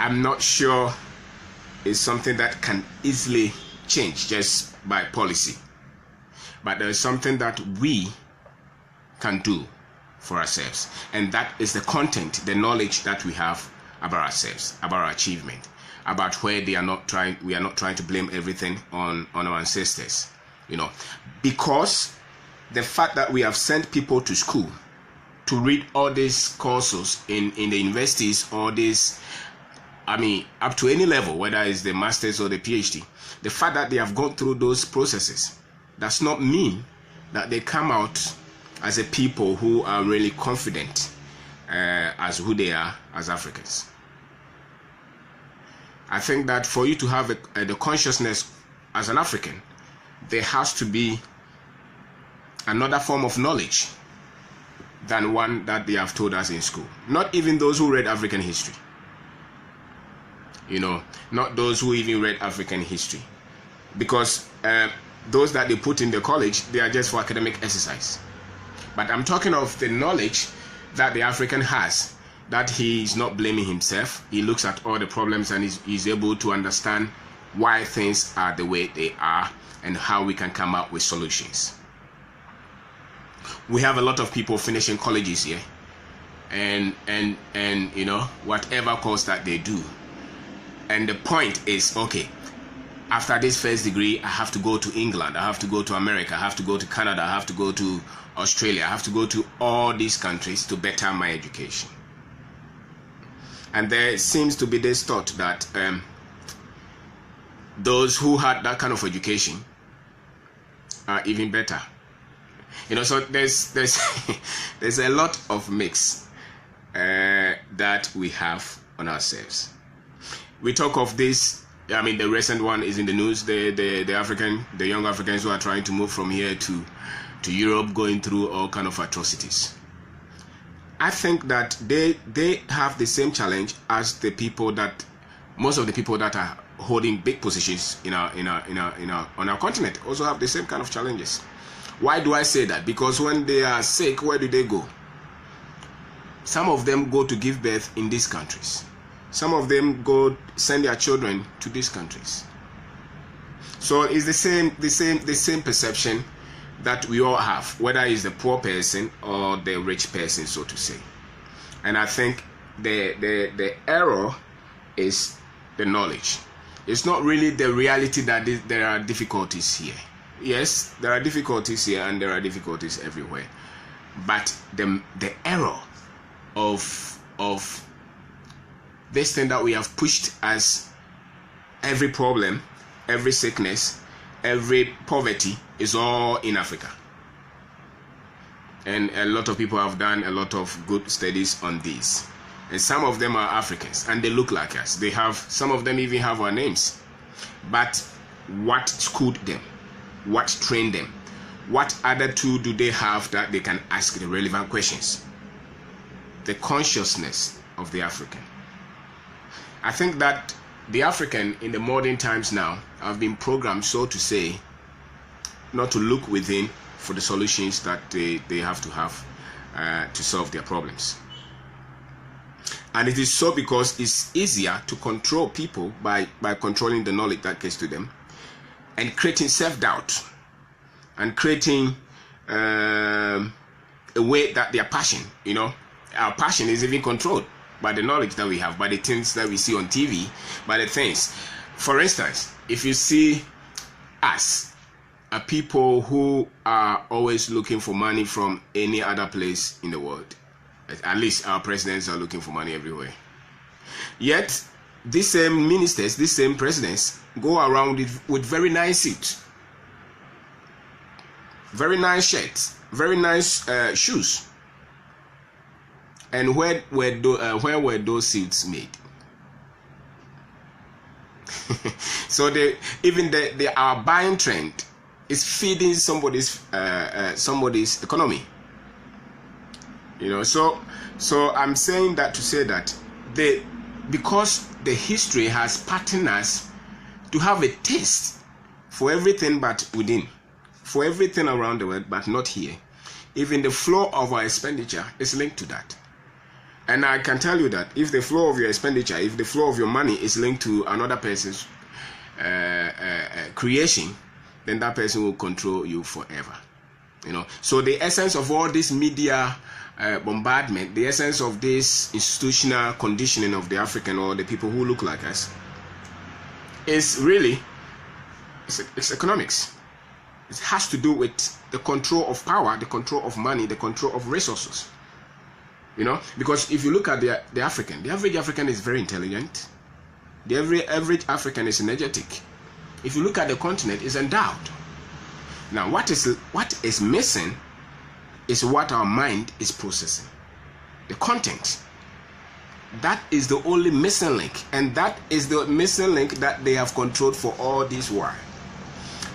I'm not sure it's something that can easily change just by policy. But there is something that we can do for ourselves, and that is the content, the knowledge that we have about ourselves, about our achievement, about where we are not trying to blame everything on our ancestors, because the fact that we have sent people to school to read all these courses in the universities, all these, up to any level, whether it's the master's or the PhD, the fact that they have gone through those processes does not mean that they come out as a people who are really confident as who they are as Africans. I think that for you to have the consciousness as an African, there has to be another form of knowledge than one that they have told us in school. Not even those who read African history. Not those who even read African history. Because those that they put in the college, they are just for academic exercise. But I'm talking of the knowledge that the African has, that he is not blaming himself. He looks at all the problems and is able to understand why things are the way they are and how we can come up with solutions. We have a lot of people finishing colleges here, and whatever course that they do. And the point is, okay, after this first degree, I have to go to England, I have to go to America, I have to go to Canada, I have to go to Australia, I have to go to all these countries to better my education. And there seems to be this thought that those who had that kind of education are even better. So there's there's a lot of mix that we have on ourselves. We talk of this. The recent one is in the news. The young Africans who are trying to move from here to Europe, going through all kind of atrocities. I think that they have the same challenge as most of the people that are holding big positions on our continent also have the same kind of challenges. Why do I say that? Because when they are sick, where do they go? Some of them go to give birth in these countries. Some of them go send their children to these countries. So it's the same perception that we all have, whether it's the poor person or the rich person, so to say. And I think the error is the knowledge. It's not really the reality that there are difficulties here. Yes, there are difficulties here and there are difficulties everywhere. But the error of this thing that we have pushed as every problem, every sickness, every poverty is all in Africa. And a lot of people have done a lot of good studies on this. And some of them are Africans and they look like us. Some of them even have our names. But what schooled them? What trained them? What other tool do they have that they can ask the relevant questions? The consciousness of the African. I think that the African in the modern times now have been programmed, so to say, not to look within for the solutions that they have to solve their problems. And it is so because it's easier to control people by controlling the knowledge that gets to them, and creating self-doubt and creating a way that their passion, our passion is even controlled by the knowledge that we have, by the things that we see on TV, by the things. For instance, if you see us, are people who are always looking for money from any other place in the world. At least our presidents are looking for money everywhere. Yet, these same ministers, these same presidents go around with very nice suits, very nice shirts, very nice shoes. And where were those suits made? So our buying trend is feeding somebody's economy. So I'm saying that to say that because the history has patterned us to have a taste for everything but within, for everything around the world but not here. Even the flow of our expenditure is linked to that. And I can tell you that if the flow of your expenditure, if the flow of your money is linked to another person's creation, then that person will control you forever. So the essence of all this media bombardment, the essence of this institutional conditioning of the African or the people who look like us, is really it's economics. It has to do with the control of power, the control of money, the control of resources. Because if you look at the African, the average African is very intelligent. The average African is energetic. If you look at the continent, it's endowed. Now, what is missing is what our mind is processing. The content. That is the only missing link. And that is the missing link that they have controlled for all this while.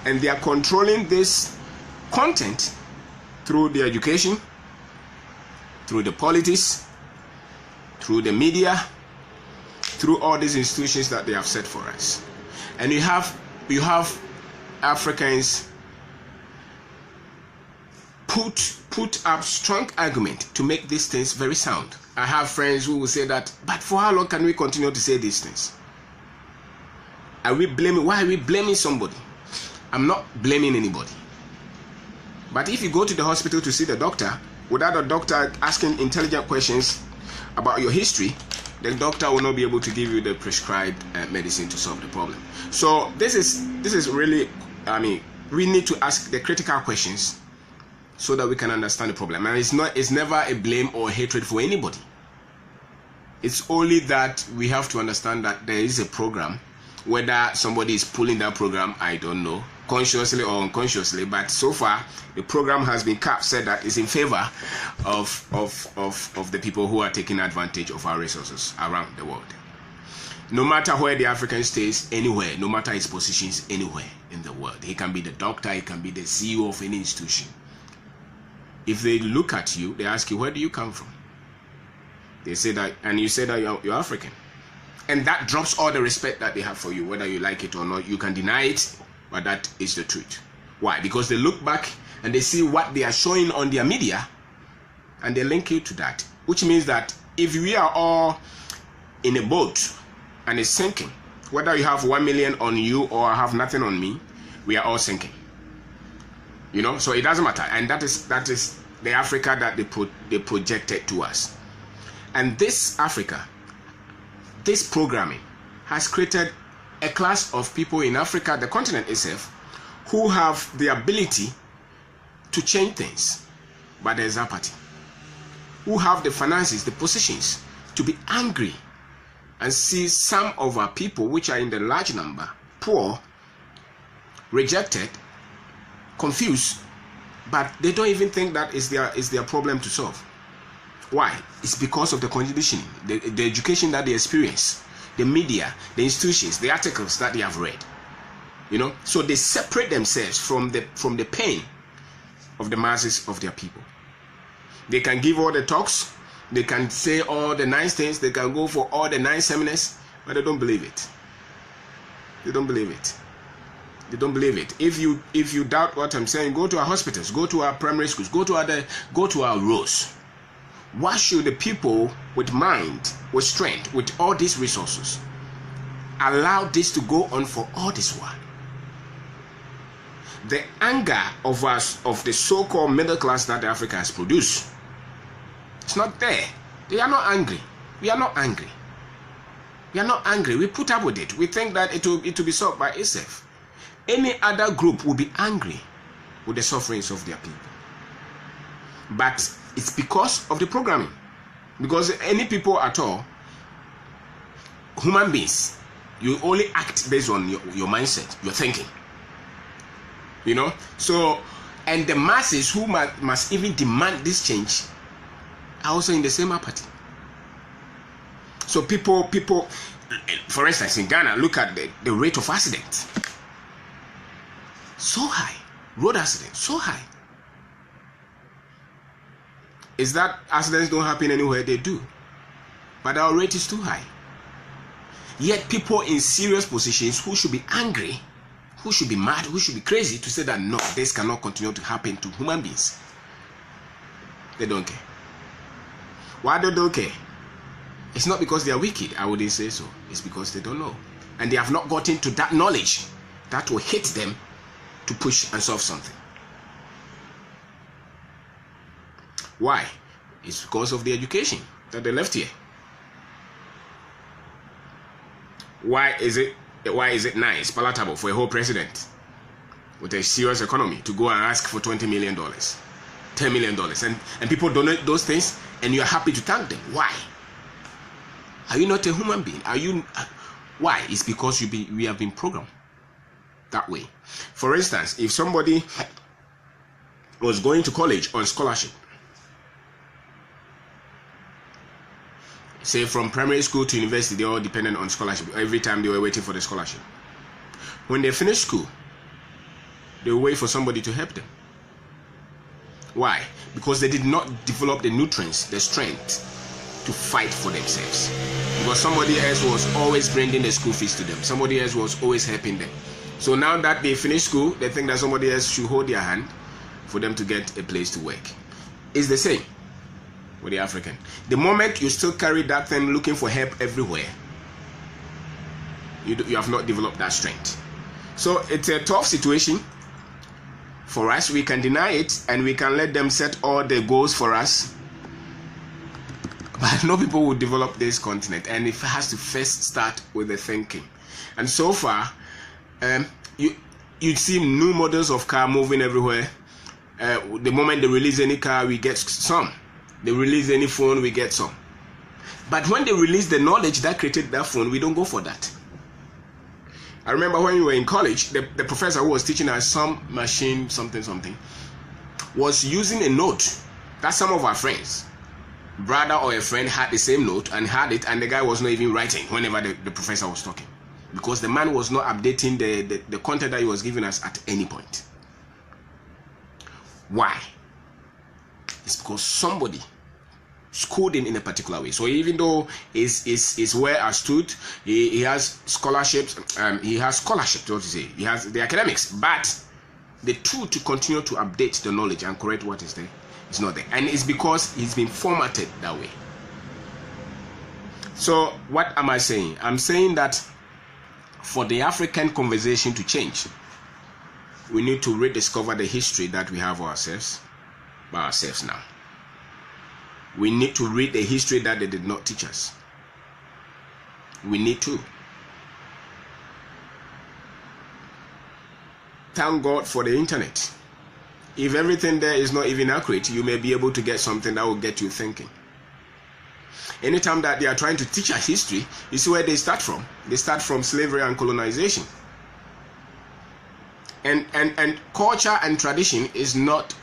And they are controlling this content through the education, through the politics, through the media, through all these institutions that they have set for us. And you have Africans put up strong argument to make these things very sound. I have friends who will say that, but for how long can we continue to say these things? Why are we blaming somebody? I'm not blaming anybody. But if you go to the hospital to see the doctor, without the doctor asking intelligent questions about your history, the doctor will not be able to give you the prescribed medicine to solve the problem. So this is really, we need to ask the critical questions so that we can understand the problem. And it's never a blame or hatred for anybody. It's only that we have to understand that there is a program. Whether somebody is pulling that program, I don't know, consciously or unconsciously, but so far the program has been said that it's in favor of the people who are taking advantage of our resources around the world. No matter where the African stays, anywhere, no matter his positions anywhere in the world, he can be the doctor, he can be the CEO of any institution. If they look at you, they ask you, where do you come from? They say that, and you say that you're African. And that drops all the respect that they have for you, whether you like it or not. You can deny it, but that is the truth. Why? Because they look back and they see what they are showing on their media, and they link you to that. Which means that if we are all in a boat and it's sinking, whether you have 1 million on you or I have nothing on me, we are all sinking. So it doesn't matter. And that is the Africa that they projected to us. And this Africa, this programming has created a class of people in Africa, the continent itself, who have the ability to change things, but there's apathy. Who have the finances, the positions to be angry and see some of our people, which are in the large number, poor, rejected, confused, but they don't even think that is their problem to solve. Why? It's because of the conditioning, the education that they experience, the media, the institutions, the articles that they have read. So they separate themselves from the pain of the masses of their people. They can give all the talks, they can say all the nice things, they can go for all the nice seminars, but they don't believe it. They don't believe it. They don't believe it. If you doubt what I'm saying, go to our hospitals, go to our primary schools, go to our roads. Why should the people with mind, with strength, with all these resources, allow this to go on for all this while? The anger of us, of the so-called middle class that Africa has produced, it's not there. They are not angry. We are not angry. We are not angry. We put up with it. We think that it will be solved by itself. Any other group will be angry with the sufferings of their people. But it's because of the programming. Because any people at all, human beings, you only act based on your mindset, your thinking. So, and the masses who must even demand this change are also in the same apathy. So people, for instance, in Ghana, look at the rate of accidents. So high. Road accidents, so high. Is that accidents don't happen anywhere? They do. But our rate is too high. Yet people in serious positions who should be angry, who should be mad, who should be crazy to say that no, this cannot continue to happen to human beings. They don't care. Why do they care? It's not because they are wicked, I wouldn't say so. It's because they don't know. And they have not gotten to that knowledge that will hit them to push and solve something. Why? It's because of the education that they left here. Why is it nice, palatable for a whole president with a serious economy to go and ask for $20 million, $10 million, and people donate those things, and you are happy to thank them? Why? Are you not a human being? Why? It's because we have been programmed that way. For instance, if somebody was going to college on scholarship, say from primary school to university, they all depended on scholarship. Every time they were waiting for the scholarship. When they finish school, they wait for somebody to help them. Why? Because they did not develop the nutrients, the strength to fight for themselves. Because somebody else was always bringing the school fees to them. Somebody else was always helping them. So now that they finish school, they think that somebody else should hold their hand for them to get a place to work. It's the same with the African. The moment you still carry that thing looking for help everywhere, you have not developed that strength. So it's a tough situation for us. We can deny it and we can let them set all the goals for us, but no people will develop this continent, and it has to first start with the thinking. And so far, you see new models of car moving everywhere. The moment they release any car, we get some. They release any phone, we get some. But when they release the knowledge that created that phone, we don't go for that. I remember when we were in college, the professor who was teaching us some machine something was using a note that some of our friends, brother or a friend, had the same note and had it, and the guy was not even writing whenever the professor was talking, because the man was not updating the content that he was giving us at any point. Why? It's because somebody schooled him in a particular way. So even though is well understood, he has scholarships, what to say, he has the academics, but the tool to continue to update the knowledge and correct what is there is not there. And it's because he's been formatted that way. So what am I saying? I'm saying that for the African conversation to change, we need to rediscover the history that we have by ourselves now. We need to read the history that they did not teach us. We need to. Thank God for the internet. If everything there is not even accurate, you may be able to get something that will get you thinking. Anytime that they are trying to teach us history, you see where they start from. They start from slavery and colonization. And culture and tradition is not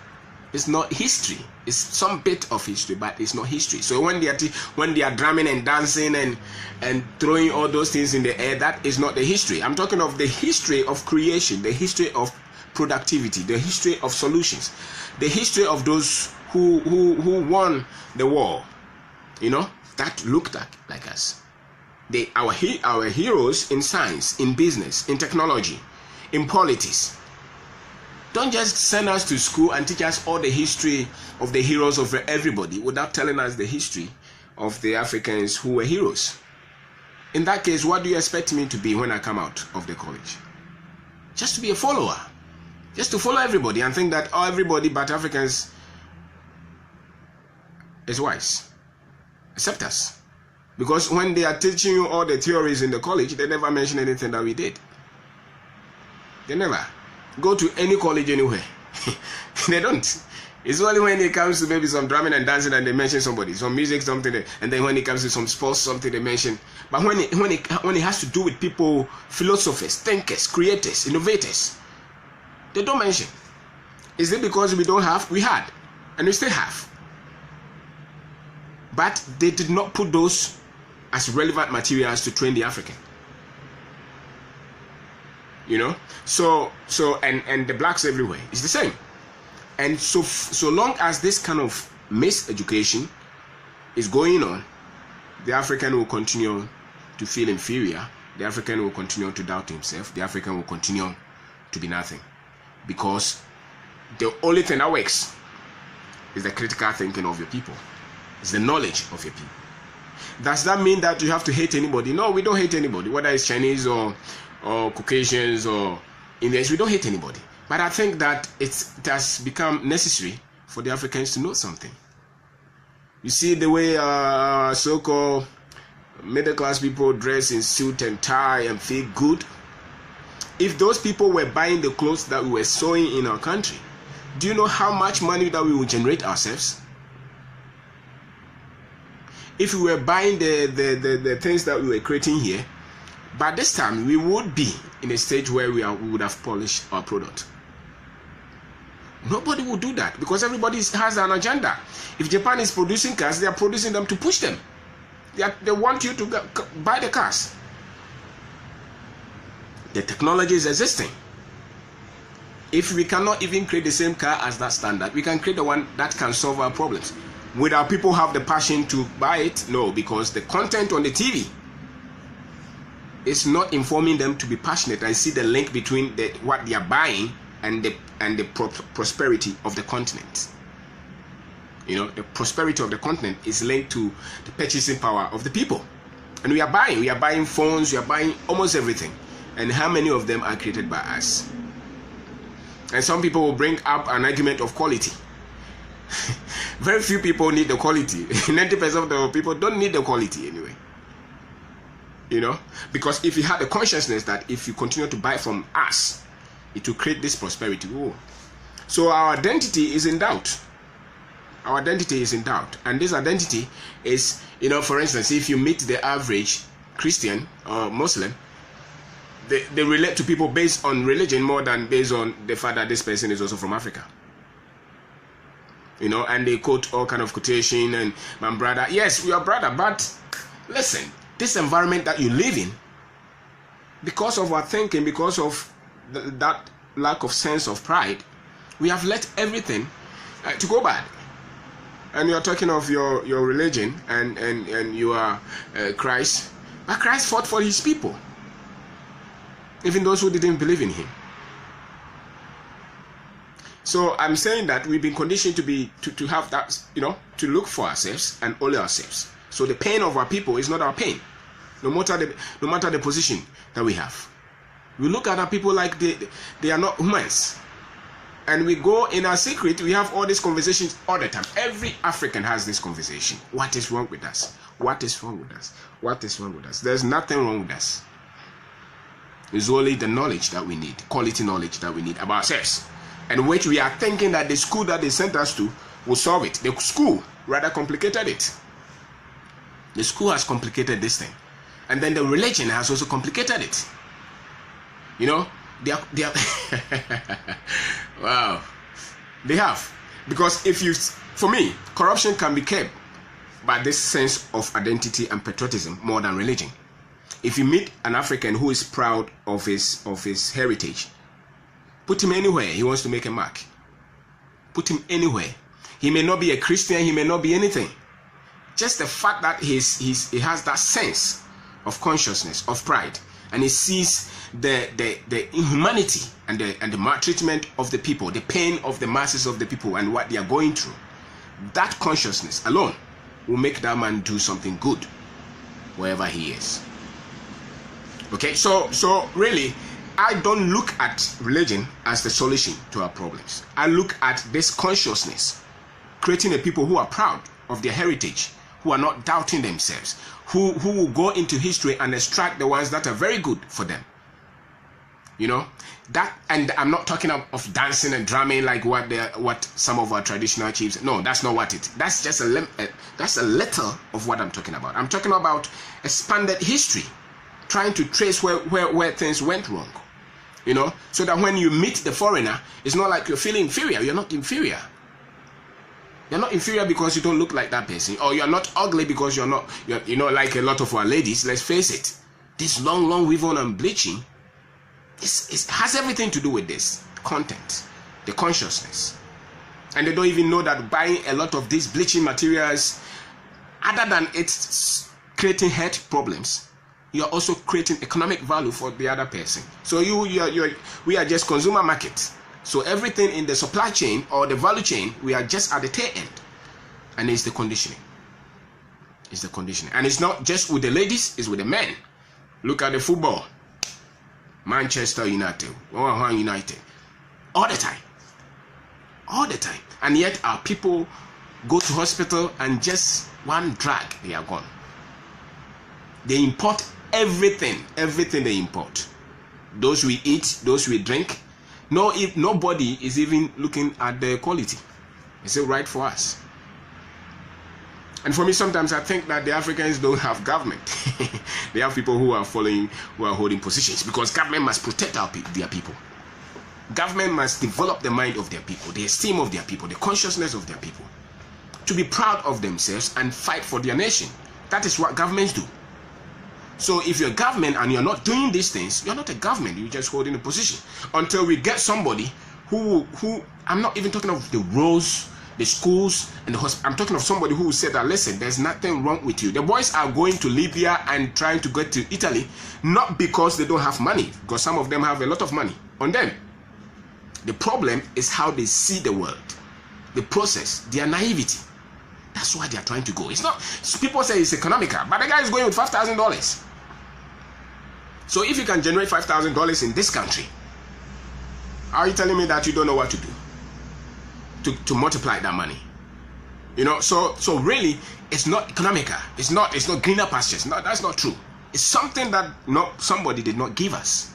history. It's some bit of history, but it's not history. So when they are drumming and dancing and throwing all those things in the air, that is not the history. I'm talking of the history of creation, the history of productivity, the history of solutions, the history of those who won the war, that looked like us. Our heroes in science, in business, in technology, in politics. Don't just send us to school and teach us all the history of the heroes of everybody without telling us the history of the Africans who were heroes. In that case, what do you expect me to be when I come out of the college? Just to be a follower. Just to follow everybody and think that everybody but Africans is wise. Except us. Because when they are teaching you all the theories in the college, they never mention anything that we did. They never. Go to any college anywhere. They don't. It's only when it comes to maybe some drumming and dancing and they mention somebody, some music, something, and then when it comes to some sports, something they mention. But when it has to do with people, philosophers, thinkers, creators, innovators, they don't mention. Is it because we don't have? We had, and we still have. But they did not put those as relevant materials to train the African. So and the blacks everywhere, it's the same. And so long as this kind of miseducation is going on, the African will continue to feel inferior. The African will continue to doubt himself. The African will continue to be nothing, because the only thing that works is the critical thinking of your people. It's the knowledge of your people. Does that mean that you have to hate anybody? No, we don't hate anybody, whether it's Chinese or Caucasians or Indians. We don't hate anybody. But I think that it has become necessary for the Africans to know something. You see the way so-called middle-class people dress in suit and tie and feel good. If those people were buying the clothes that we were sewing in our country, do you know how much money that we would generate ourselves? If we were buying the things that we were creating here, by this time we would be in a stage where we would have polished our product. Nobody will do that because everybody has an agenda. If Japan is producing cars, they are producing them to push them. They want you to buy the cars. The technology is existing. If we cannot even create the same car as that standard, we can create the one that can solve our problems. Will our people have the passion to buy it? No, because the content on the TV is not informing them to be passionate and see the link between what they are buying and the prosperity of the continent. You know, the prosperity of the continent is linked to the purchasing power of the people. And we are buying phones, we are buying almost everything. And how many of them are created by us? And some people will bring up an argument of quality. Very few people need the quality. 90% of the people don't need the quality anyway. You know, because if you have the consciousness that if you continue to buy from us, it will create this prosperity. Oh. So our identity is in doubt. Our identity is in doubt. And this identity is, you know, for instance, if you meet the average Christian or Muslim, they relate to people based on religion more than based on the fact that this person is also from Africa. You know, and they quote all kind of quotation and my brother. Yes, we are brother, but listen, this environment that you live in, because of our thinking, because of that lack of sense of pride, we have let everything to go bad. And you're talking of your religion and you are Christ, but Christ fought for his people, even those who didn't believe in him. So I'm saying that we've been conditioned to have that, you know, to look for ourselves and only ourselves. So the pain of our people is not our pain, no matter the position that we have. We look at our people like they are not humans, and we go in our secret. We have all these conversations all the time. Every African has this conversation. What is wrong with us? What is wrong with us? What is wrong with us? There's nothing wrong with us. It's only the knowledge that we need, quality knowledge that we need about ourselves, and which we are thinking that the school that they sent us to will solve it. The school rather complicated it. The school has complicated this thing, and then the religion has also complicated it. You know, they are wow, they have, because for me, corruption can be kept by this sense of identity and patriotism more than religion. If you meet an African who is proud of his heritage, put him anywhere he wants to make a mark. Put him anywhere. He may not be a Christian, he may not be anything. Just the fact that he has that sense of consciousness, of pride, and he sees the inhumanity and the maltreatment of the people, the pain of the masses of the people and what they are going through. That consciousness alone will make that man do something good wherever he is. Okay, so really, I don't look at religion as the solution to our problems. I look at this consciousness, creating a people who are proud of their heritage, who are not doubting themselves, who will go into history and extract the ones that are very good for them. You know, that, and I'm not talking of dancing and drumming like what some of our traditional chiefs. No, that's not what it. That's just that's a little of what I'm talking about. I'm talking about expanded history, trying to trace where things went wrong. You know, so that when you meet the foreigner, it's not like you're feeling inferior. You're not inferior. You're not inferior because you don't look like that person, or you're not ugly because you're like a lot of our ladies. Let's face it, this long weave on and bleaching, it has everything to do with this content, the consciousness, and they don't even know that buying a lot of these bleaching materials, other than it's creating health problems, you're also creating economic value for the other person. So we are just consumer market. So everything in the supply chain or the value chain, we are just at the tail end, and it's the conditioning. It's the conditioning. And it's not just with the ladies, it's with the men. Look at the football. Manchester United. United. All the time. All the time. And yet our people go to hospital and just one drug, they are gone. They import everything. Everything they import. Those we eat, those we drink. No, if nobody is even looking at the quality. Is it right for us? And for me, sometimes I think that the Africans don't have government. They have people who are holding positions, because government must protect their people. Government must develop the mind of their people, the esteem of their people, the consciousness of their people, to be proud of themselves and fight for their nation. That is what governments do. So if you're a government and you're not doing these things, you're not a government. You're just holding a position until we get somebody who I'm not even talking of the roads, the schools, and the hospital. I'm talking of somebody who said that, listen, there's nothing wrong with you. The boys are going to Libya and trying to get to Italy, not because they don't have money, because some of them have a lot of money on them. The problem is how they see the world, the process, their naivety. That's why they are trying to go. It's not, people say it's economical, but the guy is going with $5,000. So if you can generate $5,000 in this country, are you telling me that you don't know what to do to multiply that money? You know, so really it's not economical. It's not greener pastures. No, that's not true. It's something that somebody did not give us.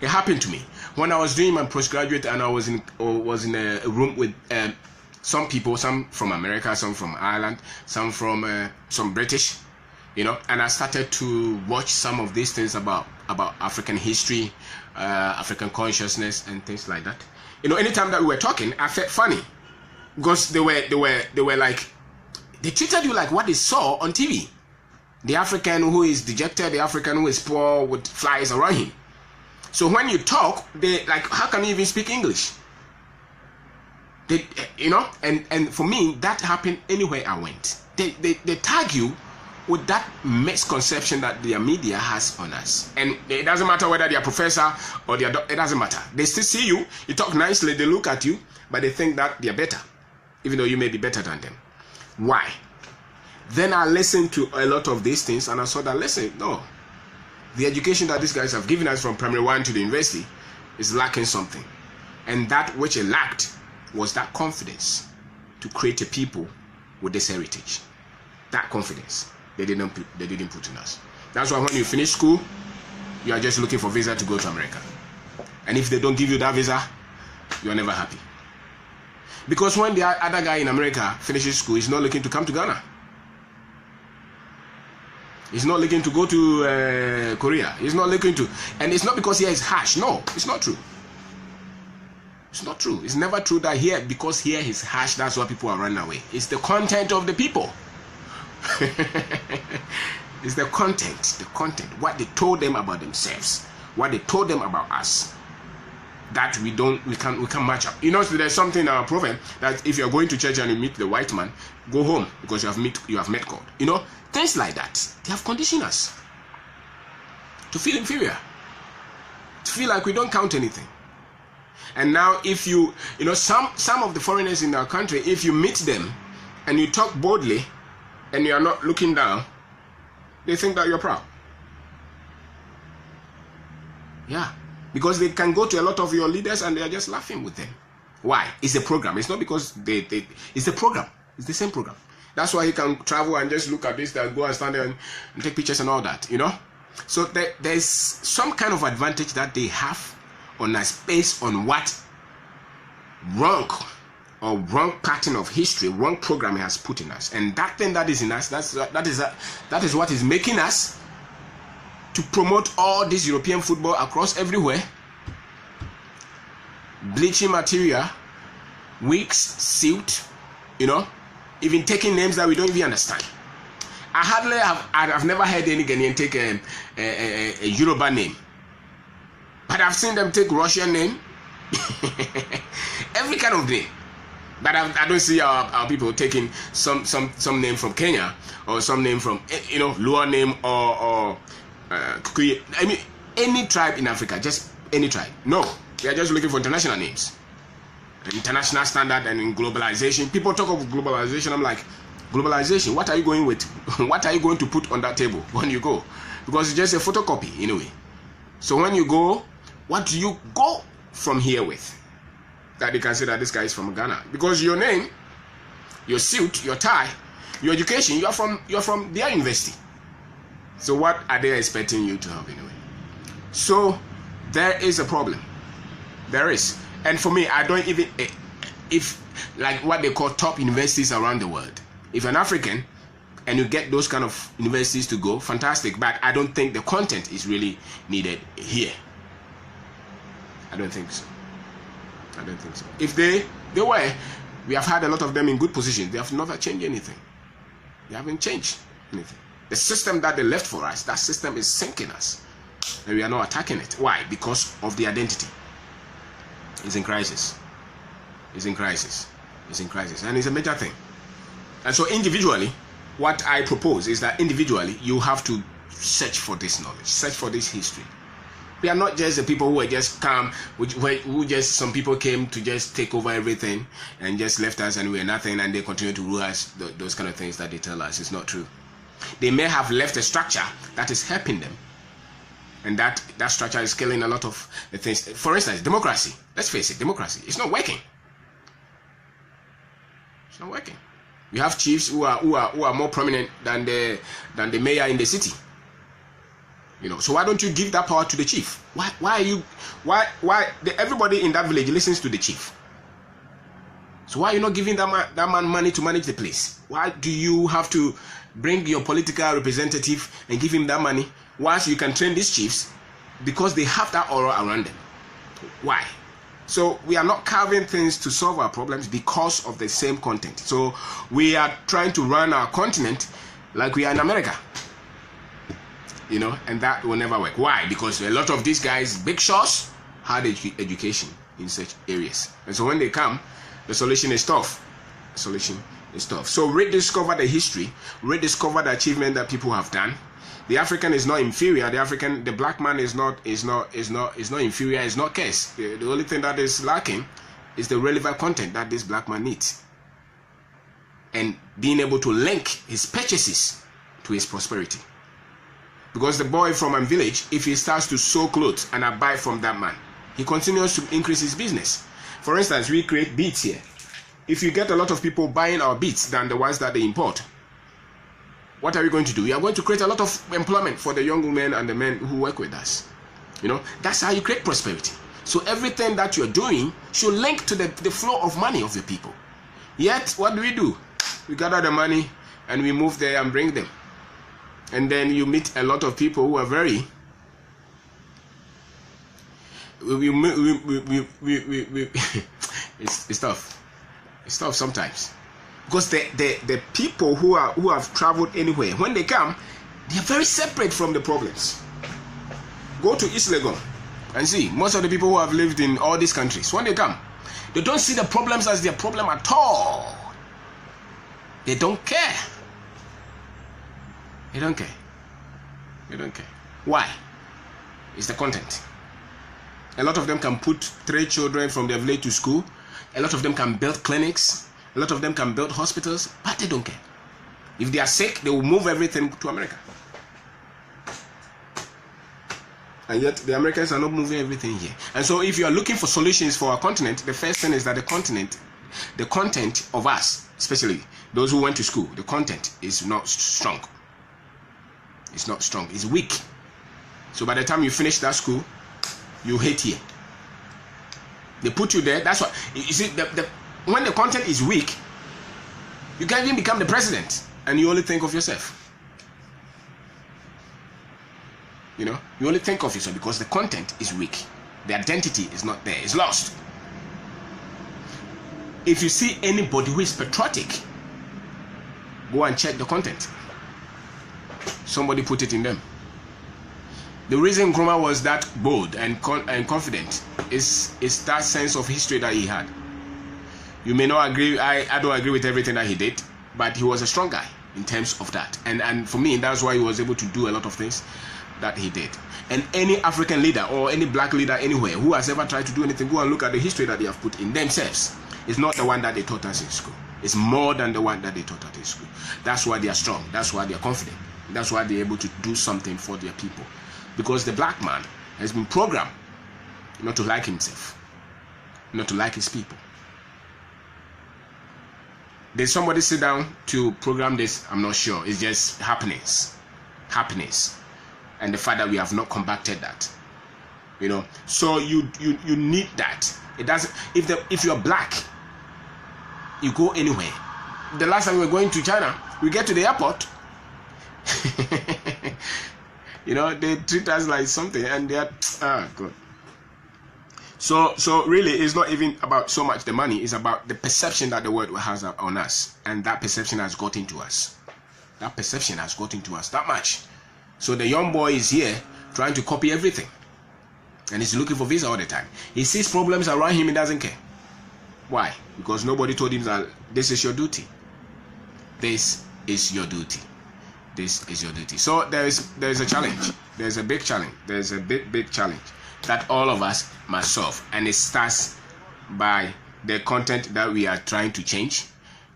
It happened to me when I was doing my postgraduate, and I was in a room with some people, some from America, some from Ireland, some from some British, you know, and I started to watch some of these things about African history, African consciousness, and things like that. You know, anytime that we were talking, I felt funny, because they were like, they treated you like what they saw on TV. The African who is dejected, the African who is poor with flies around him. So when you talk, they like, how can you even speak English? They, you know, and for me, that happened anywhere I went. They tag you with that misconception that their media has on us. And it doesn't matter whether they're a professor or they're it doesn't matter. They still see you, you talk nicely, they look at you, but they think that they're better, even though you may be better than them. Why? Then I listened to a lot of these things, and I saw that, listen, no, the education that these guys have given us from primary 1 to the university is lacking something. And that which it lacked was that confidence to create a people with this heritage. That confidence they didn't put in us. That's why when you finish school, you are just looking for visa to go to America. And if they don't give you that visa, you are never happy. Because when the other guy in America finishes school, he's not looking to come to Ghana. He's not looking to go to Korea. He's not looking to, and it's not because here is harsh. No, it's not true. It's not true. It's never true that here, because here is harsh, that's why people are running away. It's the content of the people. It's the content, what they told them about themselves, what they told them about us, that we can't match up. You know, so there's something in our proverb that if you're going to church and you meet the white man, go home because you have met God. You know, things like that. They have conditioned us to feel inferior, to feel like we don't count anything. And now if you know, some of the foreigners in our country, if you meet them and you talk boldly and you are not looking down, they think that you're proud. Yeah, because they can go to a lot of your leaders and they are just laughing with them. Why? It's the program. It's not because it's the program. It's the same program. That's why he can travel and just look at this, that go and stand there and take pictures and all that, you know. So there's some kind of advantage that they have on us based on what wrong pattern of history, wrong program has put in us. And that thing that is in us, that is what is making us to promote all this European football across everywhere. Bleaching material, wigs, suit, you know, even taking names that we don't even understand. I've never heard any Ghanaian take a Yoruba name, but I've seen them take Russian name, every kind of name. But I don't see our people taking some name from Kenya or some name from, you know, Lua name or Kikuyu. I mean, any tribe in Africa, just any tribe. No, they are just looking for international names, international standard, and in globalization. People talk of globalization. I'm like, Globalization, what are you going with? What are you going to put on that table when you go? Because it's just a photocopy in a way. So when you go, what do you go from here with? That they can say that this guy is from Ghana. Because your name, your suit, your tie, your education, you're from their university. So what are they expecting you to have anyway? So there is a problem. There is. And for me, I don't even, if like what they call top universities around the world, if you're an African and you get those kind of universities to go, fantastic. But I don't think the content is really needed here. I don't think so. I don't think so. If they were, we have had a lot of them in good positions. They have never changed anything. They haven't changed anything. The system that they left for us, that system is sinking us. And we are not attacking it. Why? Because of the identity. It's in crisis. It's in crisis. It's in crisis. And it's a major thing. And so individually, what I propose is that individually, you have to search for this knowledge, search for this history. We are not just the people who are just come, who just, some people came to just take over everything and just left us and we're nothing and they continue to rule us, those kind of things that they tell us. It's not true. They may have left a structure that is helping them. And that structure is killing a lot of the things. For instance, democracy. Let's face it, democracy. It's not working. It's not working. You have chiefs who are more prominent than the mayor in the city. You know, so why don't you give that power to the chief? Everybody in that village listens to the chief. So why are you not giving that man money to manage the place? Why do you have to bring your political representative and give him that money whilst you can train these chiefs because they have that aura around them? Why? So we are not carving things to solve our problems because of the same content. So we are trying to run our continent like we are in America. You know, and that will never work. Why? Because a lot of these guys, big shots, had education in such areas. And so when they come, the solution is tough. The solution is tough. So rediscover the history, rediscover the achievement that people have done. The African is not inferior. The black man is not inferior. Is not cursed. The only thing that is lacking is the relevant content that this black man needs, and being able to link his purchases to his prosperity. Because the boy from a village, if he starts to sew clothes and I buy from that man, he continues to increase his business. For instance, we create beads here. If you get a lot of people buying our beads than the ones that they import, what are we going to do? We are going to create a lot of employment for the young women and the men who work with us. You know, that's how you create prosperity. So everything that you're doing should link to the flow of money of the people. Yet, what do? We gather the money and we move there and bring them. And then you meet a lot of people who are very... It's tough. It's tough sometimes. Because the people who have traveled anywhere, when they come, they are very separate from the problems. Go to East Legon and see, most of the people who have lived in all these countries, when they come, they don't see the problems as their problem at all. They don't care. They don't care. They don't care. Why? It's the content. A lot of them can put 3 children from their village to school. A lot of them can build clinics. A lot of them can build hospitals, but they don't care. If they are sick, they will move everything to America. And yet, the Americans are not moving everything here. And so, if you are looking for solutions for our continent, the first thing is that the content of us, especially those who went to school, the content is not strong. It's not strong. It's weak. So, by the time you finish that school, you hate here. They put you there. That's what you see. When the content is weak, you can't even become the president, and you only think of yourself. You know, you only think of yourself because the content is weak. The identity is not there. It's lost. If you see anybody who is patriotic, go and check the content. Somebody put it in them. The reason Nkrumah was that bold and confident is that sense of history that he had. You may not agree, I don't agree with everything that he did, but he was a strong guy in terms of that. And for me, that's why he was able to do a lot of things that he did. And any African leader or any black leader anywhere who has ever tried to do anything, go and look at the history that they have put in themselves. It's not the one that they taught us in school. is more than the one that they taught at a school. That's why they are strong. That's why they are confident. That's why they're able to do something for their people. Because the black man has been programmed not to like himself, not to like his people. Did somebody sit down to program this? I'm not sure. It's just happenings. And the fact that we have not combated that. So you need that. It doesn't. If you're black, you go anywhere. The last time we were going to China, we get to the airport. They treat us like something, and they're good. So really, it's not even about so much the money. It's about the perception that the world has on us, and that perception has got into us. That perception has got into us that much. So the young boy is here trying to copy everything, and he's looking for visa all the time. He sees problems around him, he doesn't care. Why? Because nobody told him that this is your duty. This is your duty. This is your duty. So there is a challenge. There's a big challenge. There's a big challenge that all of us must solve, and it starts by the content that we are trying to change,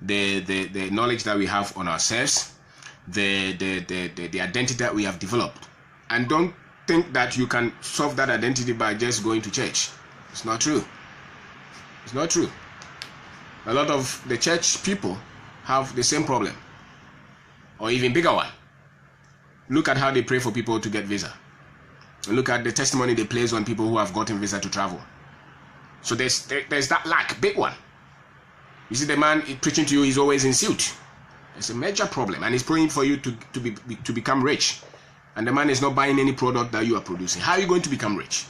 the knowledge that we have on ourselves, the identity that we have developed. And don't think that you can solve that identity by just going to church. It's not true. It's not true. A lot of the church people have the same problem, or even bigger one. Look at how they pray for people to get visa. Look at the testimony they place on people who have gotten visa to travel. So there's that lack, big one. You see, the man preaching to you is always in suit. It's a major problem, and he's praying for you to become rich. And the man is not buying any product that you are producing. How are you going to become rich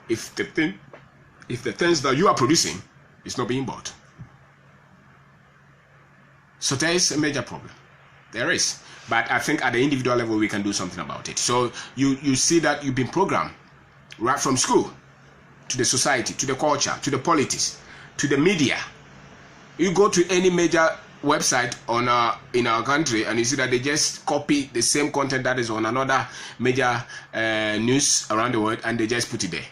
if the things that you are producing is not being bought? So there is a major problem. There is. But I think at the individual level, we can do something about it. So you see that you've been programmed right from school to the society, to the culture, to the politics, to the media. You go to any major website in our country, and you see that they just copy the same content that is on another major news around the world, and they just put it there.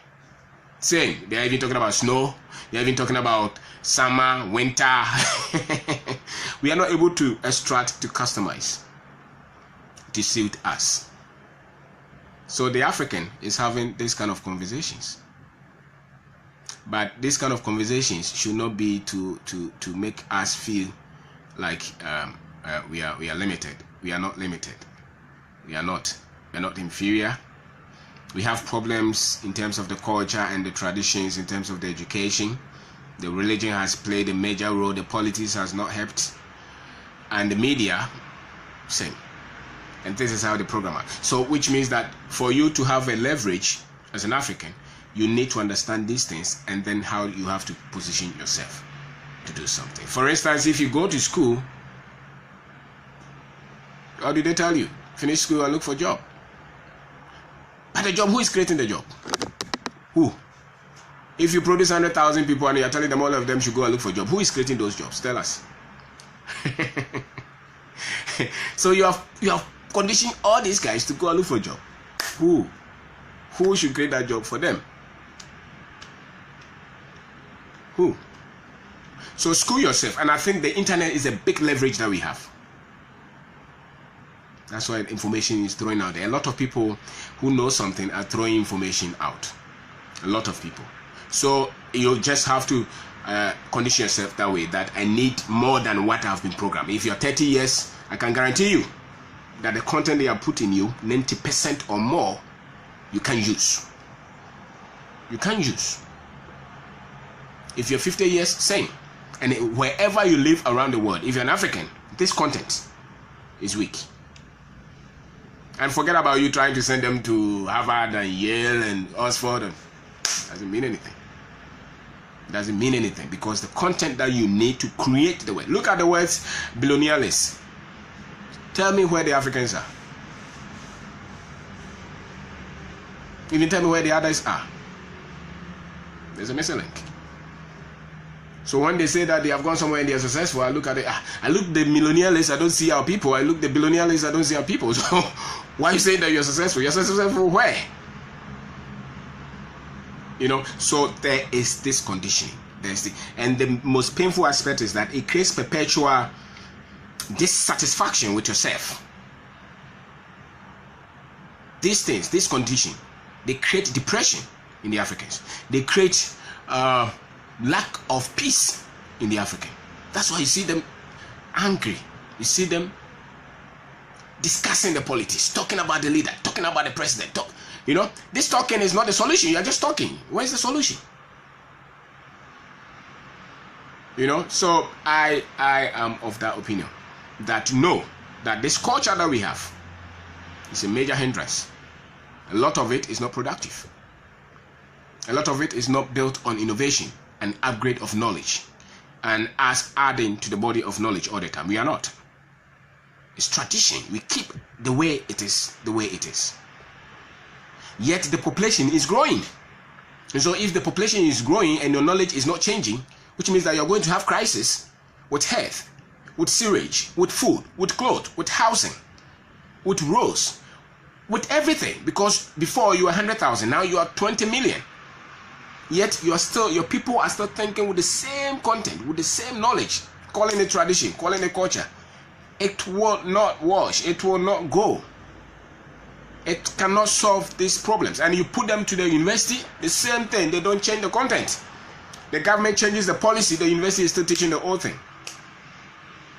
Same. They are even talking about snow. They are even talking about summer, winter. We are not able to extract, to customize, to suit us. So the African is having this kind of conversations. But this kind of conversations should not be to make us feel like we are limited. We are not limited. We are not inferior. We have problems in terms of the culture and the traditions, in terms of the education. The religion has played a major role. The politics has not helped. And the media, same. And this is how the program are. So which means that for you to have a leverage as an African, you need to understand these things, and then how you have to position yourself to do something. For instance, if you go to school, what do they tell you? Finish school and look for a job. But the job, who is creating the job? Who? If you produce 100,000 people and you are telling them all of them should go and look for a job, who is creating those jobs? Tell us. So you have conditioned all these guys to go and look for a job. Who should create that job for them? Who? So school yourself, and I think the internet is a big leverage that we have. That's why information is thrown out there. A lot of people who know something are throwing information out. A lot of people. So you just have to condition yourself that way, that I need more than what I've been programmed. If you're 30 years, I can guarantee you that the content they are putting you, 90% or more, you can use. You can use. If you're 50 years, same. And wherever you live around the world, if you're an African, this content is weak. And forget about you trying to send them to Harvard and Yale and Oxford. Doesn't mean anything. Doesn't mean anything, because the content that you need to create the word. Look at the words billionaire list. Tell me where the Africans are. Even tell me where the others are. There's a missing link. So when they say that they have gone somewhere and they are successful, I look at it. I look the millionaire list, I don't see our people. I look the billionaire list, I don't see our people. So why are you saying that you're successful? You're successful where? So there is this conditioning. And the most painful aspect is that it creates perpetual dissatisfaction with yourself. These things, this condition, they create depression in the Africans. They create lack of peace in the African. That's why you see them angry. You see them discussing the politics, talking about the leader, talking about the president. This talking is not the solution. You are just talking. Where's the solution? So I am of that opinion that that this culture that we have is a major hindrance. A lot of it is not productive. A lot of it is not built on innovation and upgrade of knowledge and us adding to the body of knowledge all the time. We are not. It's tradition. We keep the way it is, Yet the population is growing. And so if the population is growing and your knowledge is not changing, which means that you're going to have crisis with health, with sewage, with food, with clothes, with housing, with roads, with everything. Because before you were 100,000, now you are 20 million. Yet your people are still thinking with the same content, with the same knowledge, calling it tradition, calling it culture. It will not wash, it will not go. It cannot solve these problems. And you put them to the university, the same thing, they don't change the content. The government changes the policy, the university is still teaching the old thing.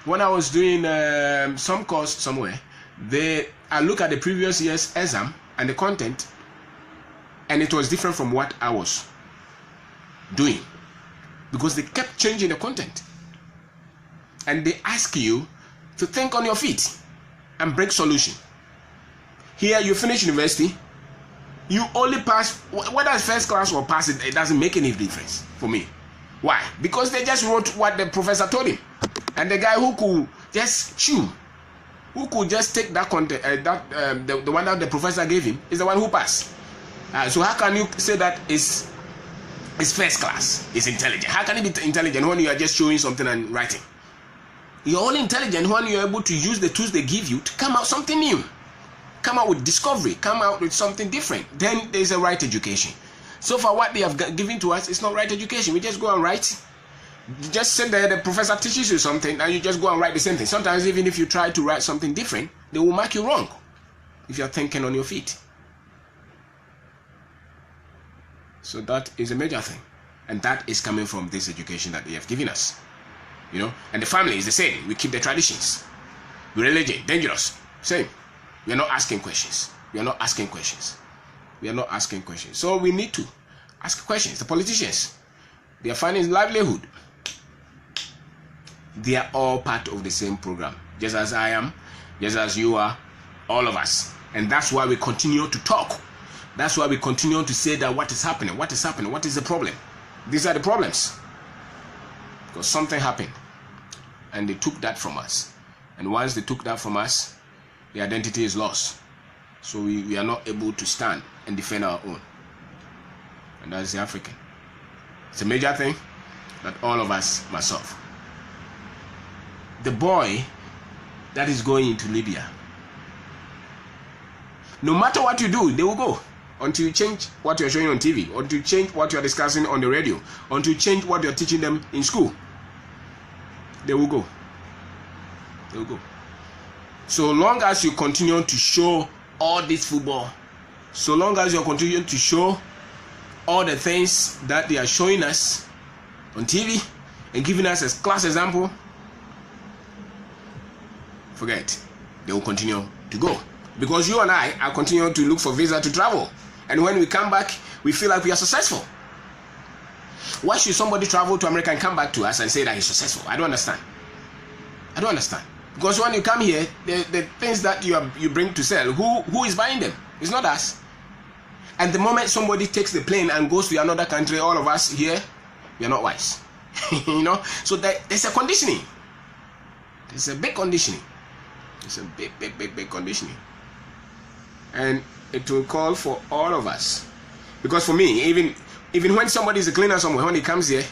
When I was doing some course somewhere, I look at the previous year's exam and the content, and it was different from what I was doing, because they kept changing the content. And they ask you to think on your feet and bring solution. Here you finish university, you only pass, whether it's first class or pass it doesn't make any difference for me. Why? Because they just wrote what the professor told him. And the guy who could just who could just take that content, the one that the professor gave him, is the one who passed. So how can you say that is first class, is intelligent? How can it be intelligent when you are just showing something and writing? You're only intelligent when you're able to use the tools they give you to come out something new, come out with discovery, come out with something different. Then there's a right education. So far what they have given to us is not right education. We just go and write. You just sit there, the professor teaches you something, and you just go and write the same thing. Sometimes even if you try to write something different, they will mark you wrong if you're thinking on your feet. So that is a major thing. And that is coming from this education that they have given us. And the family is the same. We keep the traditions. Religion, dangerous. Same. We are not asking questions. We are not asking questions. So we need to ask questions. The politicians, they are finding livelihood. They are all part of the same program. Just as I am, just as you are, all of us. And that's why we continue to talk. That's why we continue to say that what is happening, what is the problem? These are the problems. Because something happened. And they took that from us. And once they took that from us, the identity is lost. So we are not able to stand and defend our own. And that's the African. It's a major thing that all of us must solve. The boy that is going into Libya, no matter what you do, they will go. Until you change what you're showing on TV, until you change what you're discussing on the radio, until you change what you're teaching them in school, they will go. They will go. So long as you continue to show all this football, so long as you continue to show all the things that they are showing us on TV and giving us a class example, forget, they will continue to go. Because you and I are continuing to look for visa to travel. And when we come back, we feel like we are successful. Why should somebody travel to America and come back to us and say that he's successful? I don't understand. Because when you come here, the things that you bring to sell, who is buying them? It's not us. And the moment somebody takes the plane and goes to another country, all of us here, we are not wise. So there's a conditioning. There's a big conditioning. It's a big conditioning. And it will call for all of us. Because for me, even when somebody is a cleaner somewhere, when he comes here,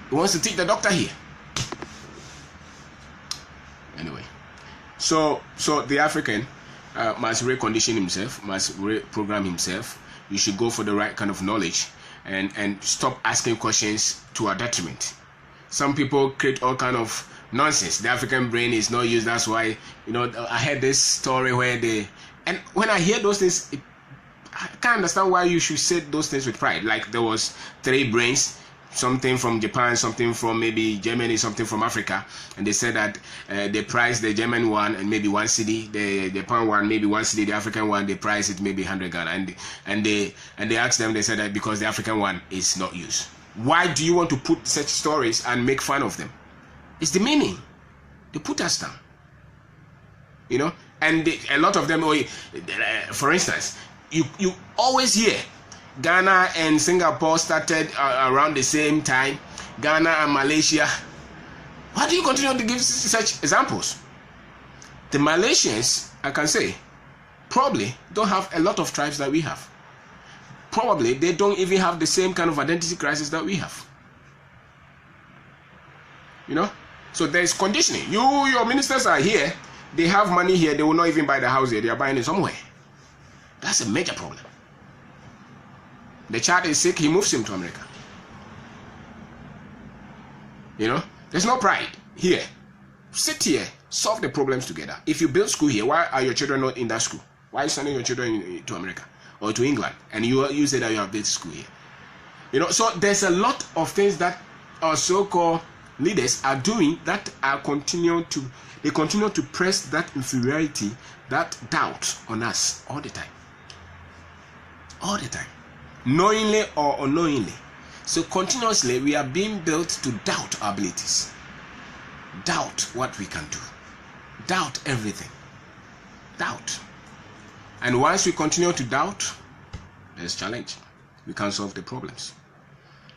he wants to teach the doctor here. Anyway, so the African must recondition himself, must reprogram himself. You should go for the right kind of knowledge. and stop asking questions to our detriment. Some people create all kind of nonsense. The African brain is not used. That's why, I heard this story where and when I hear those things, I can't understand why you should say those things with pride. Like there was 3 brains, something from Japan, something from maybe Germany, something from Africa, and they said that they priced the German one and maybe 1 cedi, the Japan one maybe 1 cedi, the African one they price it maybe 100 Ghana, and they asked them, they said that because the African one is not used. Why do you want to put such stories and make fun of them? It's the meaning. They put us down, and a lot of them. For instance, you always hear Ghana and Singapore started around the same time. Ghana and Malaysia. Why do you continue to give such examples? The Malaysians, I can say, probably don't have a lot of tribes that we have. Probably they don't even have the same kind of identity crisis that we have. So there is conditioning. Your ministers are here, they have money here, they will not even buy the house here, they are buying it somewhere. That's a major problem. The child is sick, he moves him to America. There's no pride here. Sit here, solve the problems together. If you build school here, why are your children not in that school? Why are you sending your children to America or to England? And you say that you have built school here. So there's a lot of things that our so-called leaders are doing that are continue to press that inferiority, that doubt on us all the time, knowingly or unknowingly. So continuously we are being built to doubt our abilities, doubt what we can do, doubt everything, doubt. And once we continue to doubt, there's challenge. We can't solve the problems.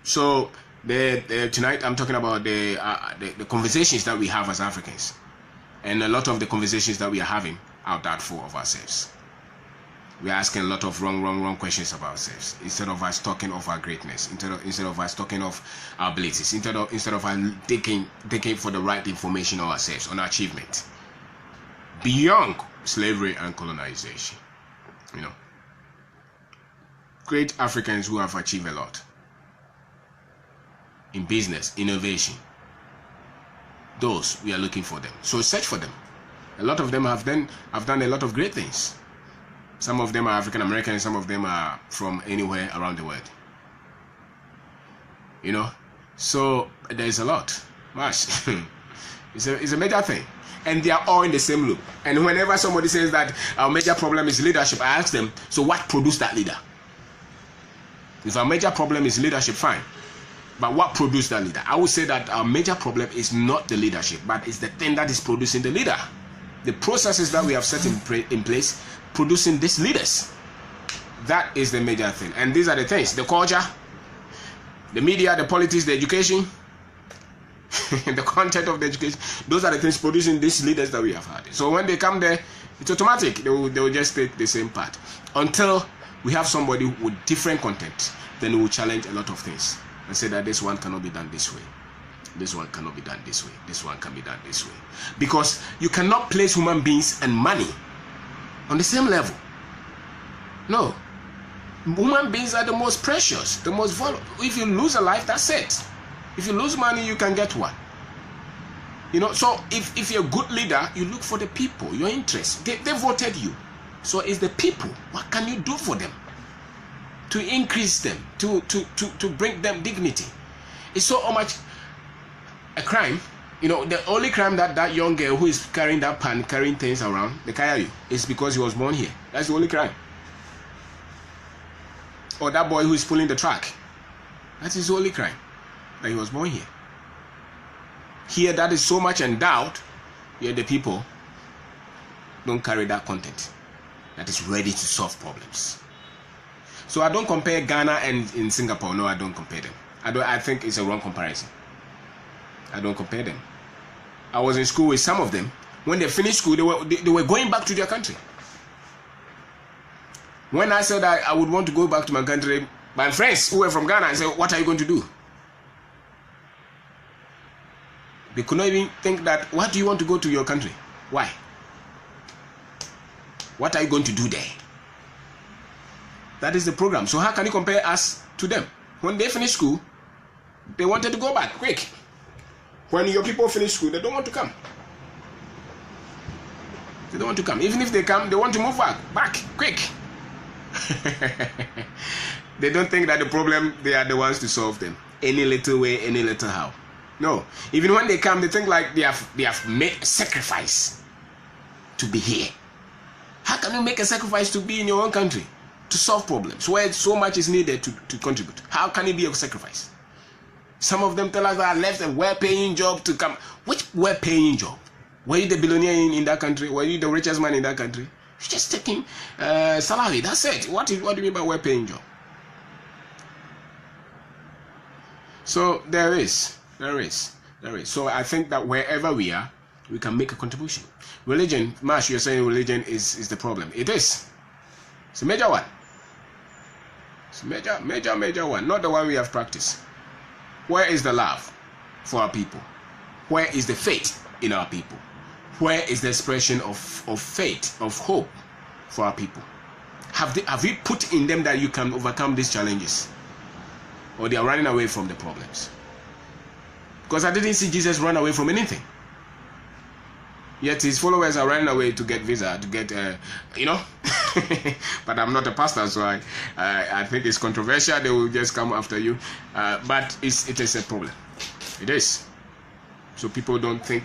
So tonight I'm talking about the conversations that we have as Africans, and a lot of the conversations that we are having are doubtful of ourselves. We are asking a lot of wrong questions about ourselves, instead of us talking of our greatness, instead of us talking of our abilities, instead of us taking for the right information on ourselves, on our achievement beyond slavery and colonization. Great Africans who have achieved a lot in business, innovation. Those, we are looking for them. So search for them. A lot of them have done a lot of great things. Some of them are African American, some of them are from anywhere around the world. So there's a lot. Much. It's a major thing. And they are all in the same loop. And whenever somebody says that our major problem is leadership, I ask them, so what produced that leader? If our major problem is leadership, fine. But what produced that leader? I would say that our major problem is not the leadership, but it's the thing that is producing the leader. The processes that we have set in place producing these leaders. That is the major thing. And these are the things: the culture, the media, the politics, the education, the content of the education. Those are the things producing these leaders that we have had. So when they come there, it's automatic. They will just take the same part. Until we have somebody with different content, then we will challenge a lot of things and say that this one cannot be done this way. This one cannot be done this way. This one can be done this way. Because you cannot place human beings and money on the same level. No. Human beings are the most precious, the most valuable. If you lose a life, that's it. If you lose money, you can get one. So if you're a good leader, you look for the people, your interests. They voted you. So it's the people. What can you do for them? To increase them, to bring them dignity. It's so much a crime. The only crime that young girl who is carrying that pan, carrying things around, they carry you, is because he was born here. That's the only crime. Or that boy who is pulling the truck. That's his only crime, that he was born here. Here, that is so much endowed, yet the people don't carry that content that is ready to solve problems. So I don't compare Ghana and in Singapore. No, I don't compare them. I think it's a wrong comparison. I don't compare them. I was in school with some of them. When they finished school, they were going back to their country. When I said I would want to go back to my country, my friends who were from Ghana, I said, what are you going to do? They could not even think that, what do you want to go to your country? Why? What are you going to do there? That is the program. So how can you compare us to them? When they finish school, they wanted to go back quick. When your people finish school, they don't want to come. They don't want to come. Even if they come, they want to move back quick. They don't think that the problem, they are the ones to solve them. Any little way, any little how. No. Even when they come, they think like they have made a sacrifice to be here. How can you make a sacrifice to be in your own country? To solve problems where so much is needed to contribute. How can it be a sacrifice? Some of them tell us that I left a well-paying job to come. Which well-paying job? Were you the billionaire in that country? Were you the richest man in that country? You're just taking salary. That's it. What do you mean by well-paying job? So there is. So I think that wherever we are, we can make a contribution. Religion, Marsh, you're saying religion is the problem. It is. It's a major one. It's a major one. Not the one we have practiced. Where is the love for our people? Where is the faith in our people? Where is the expression of faith, of hope for our people? Have we put in them that you can overcome these challenges? Or they are running away from the problems? Because I didn't see Jesus run away from anything. Yet his followers are running away to get visa, to get, But I'm not a pastor, so I think it's controversial. They will just come after you. But it is a problem. It is. So people don't think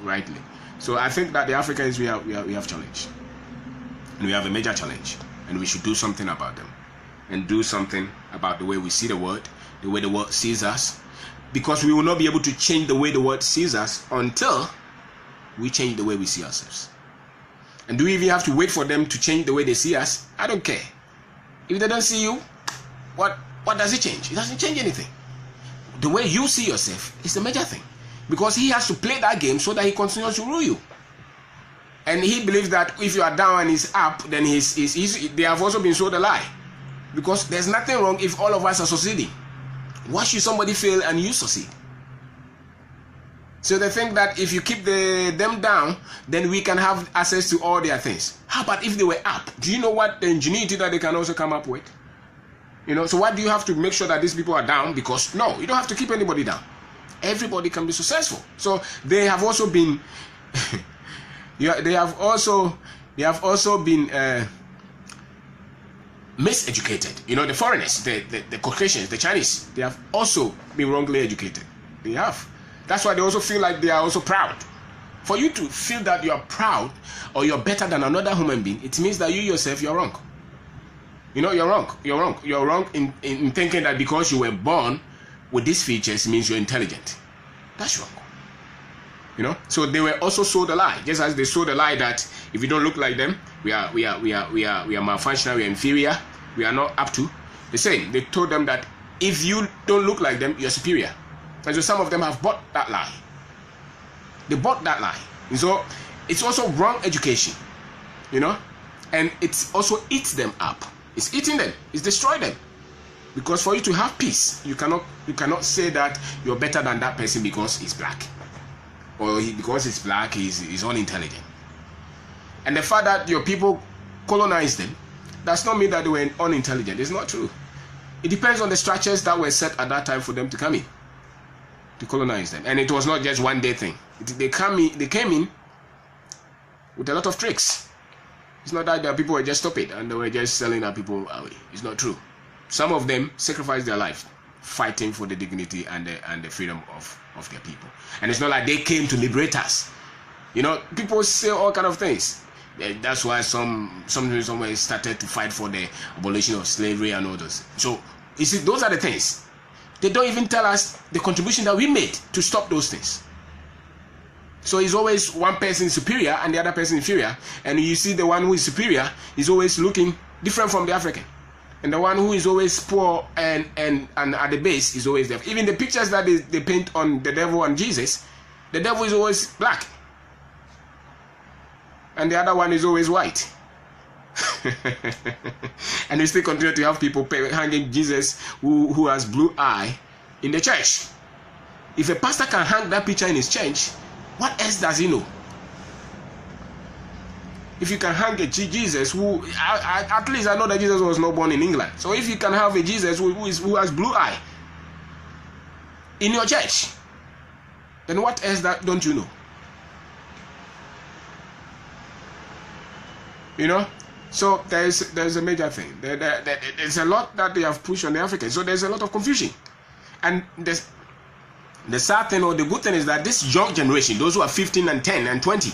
rightly. So I think that the Africans, we have challenge. And we have a major challenge. And we should do something about them. And do something about the way we see the world, the way the world sees us. Because we will not be able to change the way the world sees us until we change the way we see ourselves. And do we even have to wait for them to change the way they see us? I don't care. If they don't see you, what does it change? It doesn't change anything. The way you see yourself is the major thing. Because he has to play that game so that he continues to rule you. And he believes that if you are down and he's up, then they have also been sold a lie. Because there's nothing wrong if all of us are succeeding. Why should somebody fail and you succeed? So they think that if you keep them down, then we can have access to all their things. How about if they were up? Do you know what the ingenuity that they can also come up with? So why do you have to make sure that these people are down? Because no, you don't have to keep anybody down. Everybody can be successful. So they have also been they have also been miseducated. The foreigners, the Caucasians, the Chinese, they have also been wrongly educated. They have. That's why they also feel like they are also proud. For you to feel that you are proud or you're better than another human being, it means that you yourself, you're wrong. You're wrong. You're wrong in thinking that because you were born with these features means you're intelligent. That's wrong. So they were also sold a lie, just as they sold a lie that if you don't look like them, we are malfunctional, we are inferior, we are not up to. The same. They told them that if you don't look like them, you're superior. And so some of them have bought that lie. They bought that lie. And so it's also wrong education, and it also eats them up. It's eating them. It's destroying them. Because for you to have peace, you cannot say that you're better than that person because he's black, or because he's black, he's unintelligent. And the fact that your people colonized them does not mean that they were unintelligent. It's not true. It depends on the structures that were set at that time for them to come in, to colonize them. And it was not just one day thing. They came in with a lot of tricks. It's not that the people were just stupid and they were just selling our people away. It's not true. Some of them sacrificed their life fighting for the dignity and the freedom of their people. And it's not like they came to liberate us. People say all kind of things. That's why some somewhere started to fight for the abolition of slavery and all those. So you see, those are the things. They don't even tell us the contribution that we made to stop those things. So it's always one person superior and the other person inferior. And you see the one who is superior is always looking different from the African. And the one who is always poor and at the base is always there. Even the pictures that they paint on the devil and Jesus, the devil is always black. And the other one is always white. And we still continue to have people hanging Jesus who has blue eye in the church. If a pastor can hang that picture in his church, what else does he know? If you can hang a Jesus who, at least I know that Jesus was not born in England. So if you can have a Jesus who has blue eye in your church, then what else that don't you know? You know, so there's a major thing. There's a lot that they have pushed on the Africans. So there's a lot of confusion, and the sad thing or the good thing is that this young generation, those who are 15 and 10 and 20,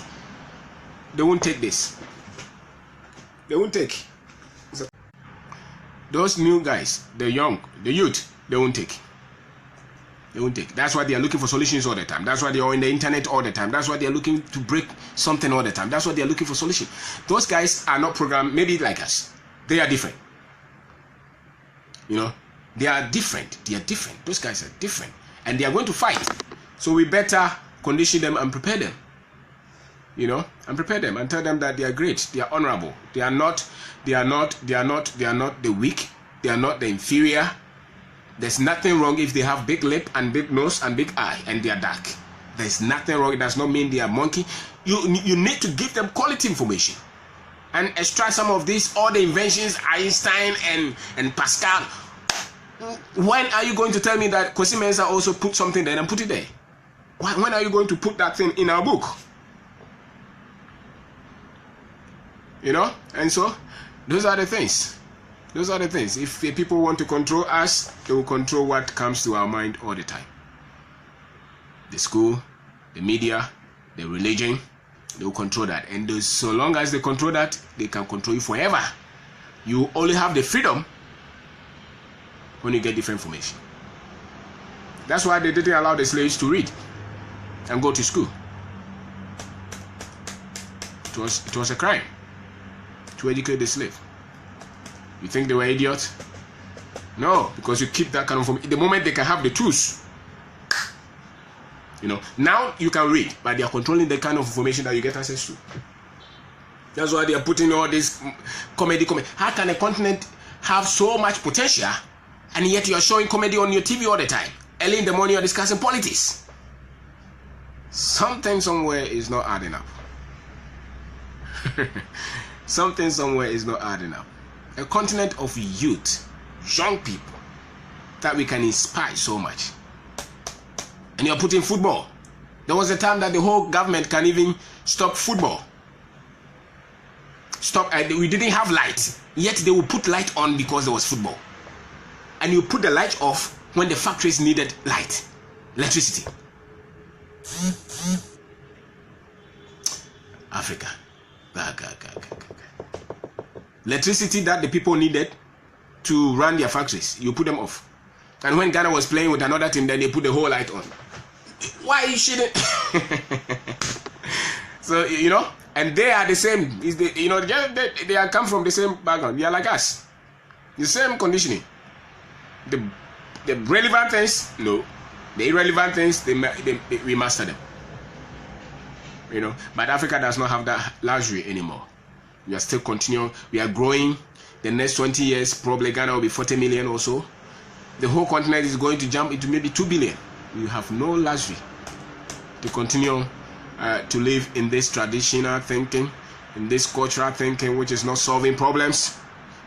they won't take this. They won't take. So those new guys, the young, the youth, they won't take. They won't take. That's why they are looking for solutions all the time. That's why they are on the internet all the time. That's why they are looking to break something all the time. That's why they are looking for solutions. Those guys are not programmed, maybe like us. They are different. You know, they are different. They are different. Those guys are different. And they are going to fight. So we better condition them and prepare them. You know, and prepare them and tell them that they are great. They are honorable. They are not the weak. They are not the inferior. There's nothing wrong if they have big lip and big nose and big eye and they are dark. There's nothing wrong. It does not mean they are monkey. You need to give them quality information and extract some of these, all the inventions, Einstein and Pascal. When are you going to tell me that Kwesi Mensah also put something there and put it there? When are you going to put that thing in our book? You know, and so those are the things. Those are the things. If the people want to control us, they will control what comes to our mind all the time. The school, the media, the religion, they will control that. And so long as they control that, they can control you forever. You only have the freedom when you get different information. That's why they didn't allow the slaves to read and go to school. It was a crime to educate the slave. You think they were idiots? No, because you keep that kind of information. The moment they can have the tools, you know, now you can read, but they are controlling the kind of information that you get access to. That's why they are putting all this comedy. How can a continent have so much potential and yet you are showing comedy on your TV all the time? Early in the morning you are discussing politics. Something somewhere is not adding up. Something somewhere is not adding up. A continent of youth, young people that we can inspire so much. And you're putting football. There was a time that the whole government can even stop football. We didn't have light, yet they will put light on because there was football. And you put the light off when the factories needed light, electricity. Africa. Electricity that the people needed to run their factories, you put them off. And when Ghana was playing with another team, then they put the whole light on. Why you shouldn't? So, you know, and they are the same. You know, they are come from the same background. They are like us. The same conditioning. The relevant things, no. The irrelevant things, we master them. You know, but Africa does not have that luxury anymore. We are still continuing. We are growing. The next 20 years, probably Ghana will be 40 million or so. The whole continent is going to jump into maybe 2 billion. We have no luxury to continue to live in this traditional thinking, in this cultural thinking, which is not solving problems,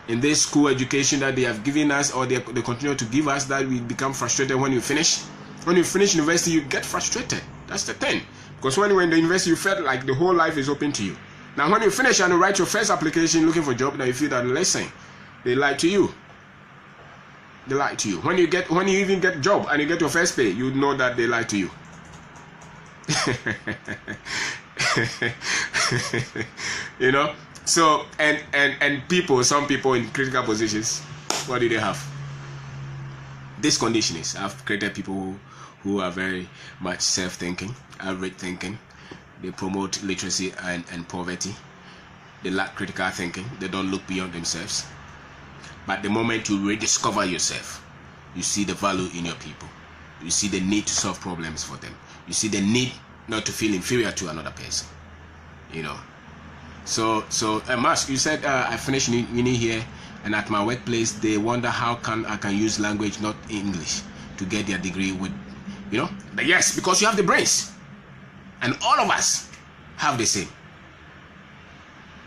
in this school education that they have given us, or they continue to give us, that we become frustrated when you finish. When you finish university, you get frustrated. That's the thing. Because when you were in the university, you felt like the whole life is open to you. Now, when you finish and you write your first application looking for a job, now you feel that, listen, they lie to you. They lie to you. When you even get a job and you get your first pay, you know that they lie to you. You know. So and people, some people in critical positions, what do they have? These conditionings have created people who are very much self-thinking, average thinking. They promote literacy and poverty. They lack critical thinking. They don't look beyond themselves. But the moment you rediscover yourself, you see the value in your people. You see the need to solve problems for them. You see the need not to feel inferior to another person. You know. So Mask, you said I finished uni here, and at my workplace they wonder how I can use language, not English, to get their degree with, you know. But yes, because you have the brains. And all of us have the same.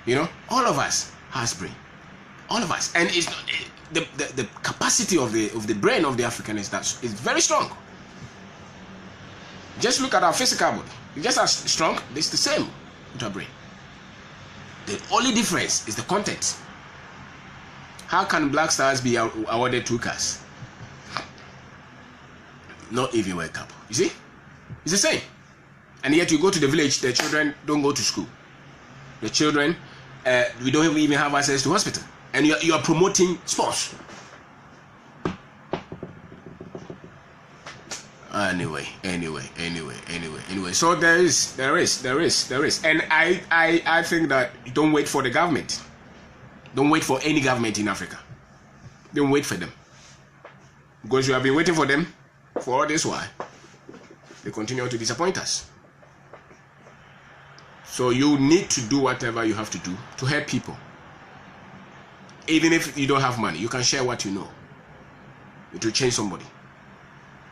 You know, all of us has brain. All of us. And it's not, the capacity of the brain of the African is very strong. Just look at our physical body. It's just as strong. It's the same with our brain. The only difference is the content. How can black stars be awarded 2 cars? Not even wake up. You see? It's the same. And yet you go to the village, the children don't go to school. The children, we don't even have access to hospital. And you are promoting sports. Anyway. So there is. And I think that don't wait for the government. Don't wait for any government in Africa. Don't wait for them. Because you have been waiting for them for all this while. They continue to disappoint us. So you need to do whatever you have to do to help people. Even if you don't have money, you can share what you know. It will change somebody.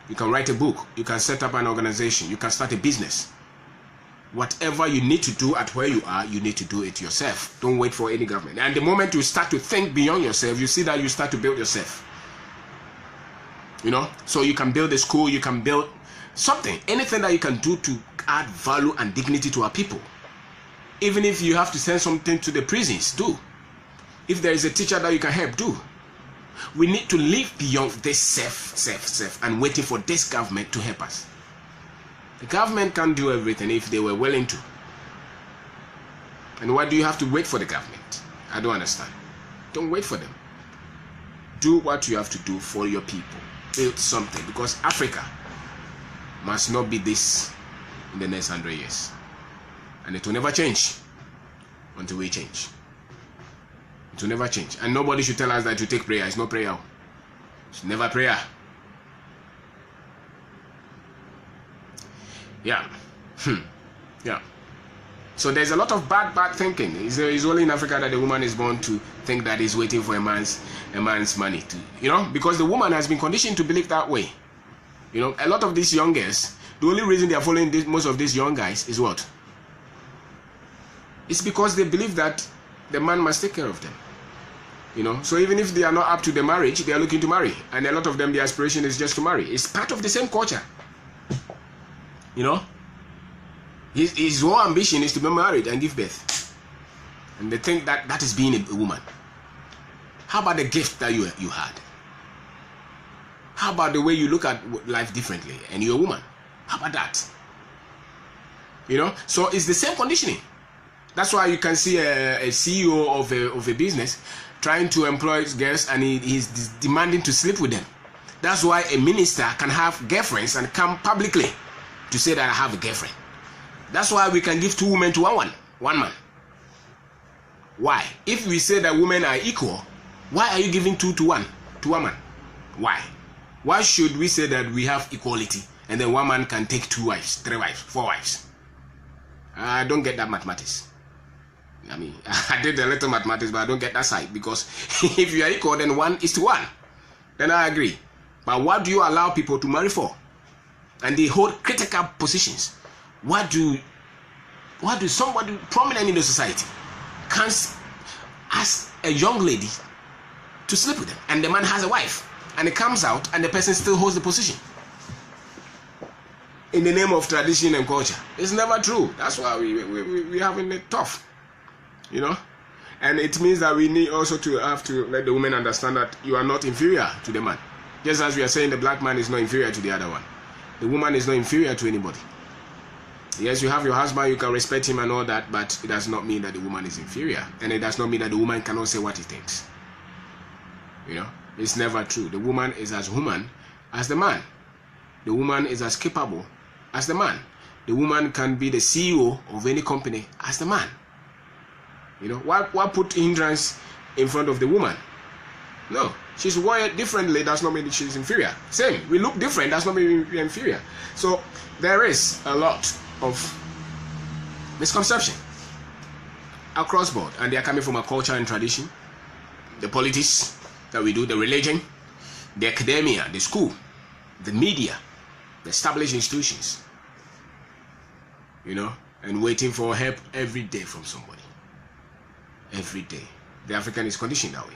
You can write a book. You can set up an organization. You can start a business. Whatever you need to do at where you are, you need to do it yourself. Don't wait for any government. And the moment you start to think beyond yourself, you see that you start to build yourself. You know? So you can build a school. You can build something. Anything that you can do to add value and dignity to our people. Even if you have to send something to the prisons, do. If there is a teacher that you can help, do. We need to live beyond this self, and waiting for this government to help us. The government can't do everything if they were willing to. And why do you have to wait for the government? I don't understand. Don't wait for them. Do what you have to do for your people. Build something, because Africa must not be this in the next 100 years. And it will never change until we change. It will never change. And nobody should tell us that to take prayer. It's not prayer. It's never prayer. Yeah. Yeah. So there's a lot of bad thinking. It's only in Africa that the woman is born to think that he's waiting for a man's money to, you know, because the woman has been conditioned to believe that way. You know, a lot of these young girls, the only reason they are following most of these young guys is what? It's because they believe that the man must take care of them. You know, so even if they are not up to the marriage, they are looking to marry. And a lot of them, the aspiration is just to marry. It's part of the same culture. You know, his whole ambition is to be married and give birth. And they think that that is being a woman. How about the gift that you had? How about the way you look at life differently and you're a woman? How about that? You know, so it's the same conditioning. That's why you can see a CEO of a business trying to employ girls and he's demanding to sleep with them. That's why a minister can have girlfriends and come publicly to say that I have a girlfriend. That's why we can give 2 women to one man. Why? If we say that women are equal, why are you giving 2 to one man? Why? Why should we say that we have equality and then one man can take 2 wives, 3 wives, 4 wives? I don't get that mathematics. I mean, I did a little mathematics, but I don't get that side, because if you are equal, then 1:1. Then I agree. But what do you allow people to marry for? And they hold critical positions. What do somebody prominent in the society can ask a young lady to sleep with them, and the man has a wife, and it comes out, and the person still holds the position in the name of tradition and culture? It's never true. That's why we having it tough. You know, and it means that we need also to have to let the women understand that you are not inferior to the man. Just as we are saying the black man is not inferior to the other one. The woman is not inferior to anybody. Yes, you have your husband, you can respect him and all that, but it does not mean that the woman is inferior. And it does not mean that the woman cannot say what he thinks. You know, it's never true. The woman is as human as the man. The woman is as capable as the man. The woman can be the CEO of any company as the man. You know, why put hindrance in front of the woman? No, she's wired differently, does not mean she's inferior. Same, we look different, does not mean we're inferior. So there is a lot of misconception across board, and they are coming from a culture and tradition, the politics that we do, the religion, the academia, the school, the media, the established institutions, you know, and waiting for help every day from somebody. every day. The African is conditioned that way.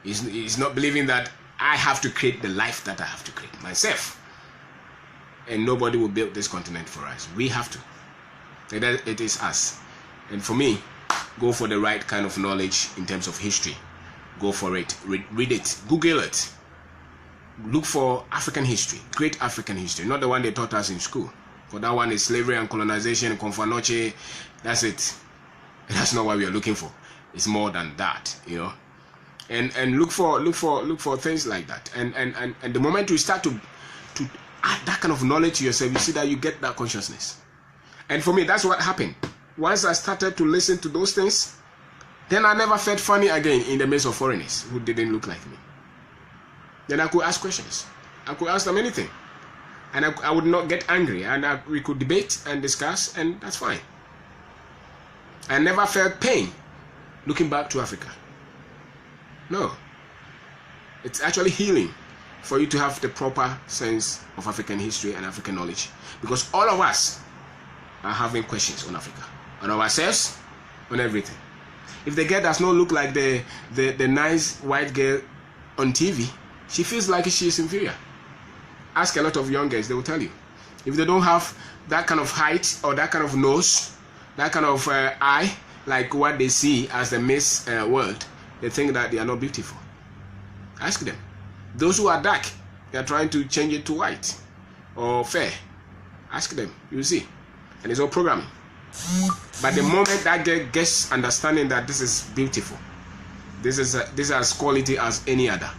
He's not believing that I have to create the life that I have to create myself. And nobody will build this continent for us. We have to. It is us. And for me, go for the right kind of knowledge in terms of history. Go for it. Read it. Google it. Look for African history. Great African history. Not the one they taught us in school. For that one is slavery and colonization, Confanoche. That's it. That's not what we are looking for. It's more than that, you know. And look for things like that. And the moment you start to add that kind of knowledge to yourself, you see that you get that consciousness. And for me, that's what happened. Once I started to listen to those things, then I never felt funny again in the midst of foreigners who didn't look like me. Then I could ask questions. I could ask them anything. And I would not get angry. And we could debate and discuss, and that's fine. I never felt pain looking back to Africa. No. It's actually healing for you to have the proper sense of African history and African knowledge. Because all of us are having questions on Africa, on ourselves, on everything. If the girl does not look like the nice white girl on TV, she feels like she is inferior. Ask a lot of young girls, they will tell you. If they don't have that kind of height or that kind of nose, that kind of eye, like what they see as the Miss World, they think that they are not beautiful. Ask them. Those who are dark, they are trying to change it to white or fair. Ask them, you see. And it's all programming. But the moment that girl gets understanding that this is beautiful, this is as quality as any other.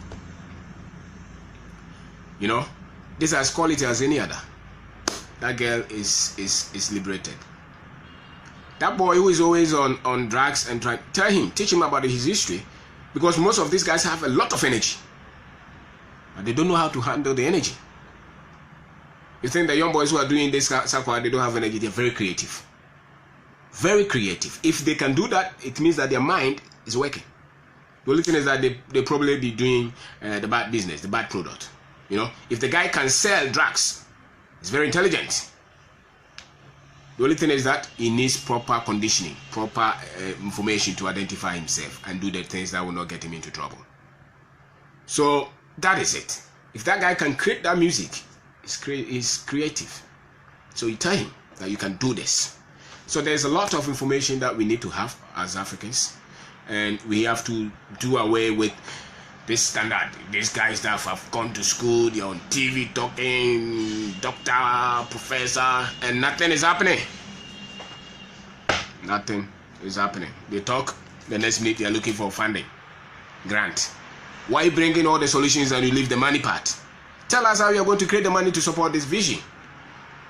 You know, this is as quality as any other. That girl is liberated. That boy who is always on drugs and teach him about his history, because most of these guys have a lot of energy, but they don't know how to handle the energy. You think the young boys who are doing this circle, they don't have energy? They're very creative. Very creative. If they can do that, it means that their mind is working. The only thing is that they probably be doing the bad business, the bad product. You know, if the guy can sell drugs, he's very intelligent. The only thing is that he needs proper conditioning, proper information to identify himself and do the things that will not get him into trouble. So that is it. If that guy can create that music, he's creative. So you tell him that you can do this. So there's a lot of information that we need to have as Africans, and we have to do away with this standard. These guys that have gone to school, they're on TV talking, doctor, professor, and nothing is happening. Nothing is happening. They talk, the next minute they're looking for funding, grant. Why bringing all the solutions and you leave the money part? Tell us how you're going to create the money to support this vision.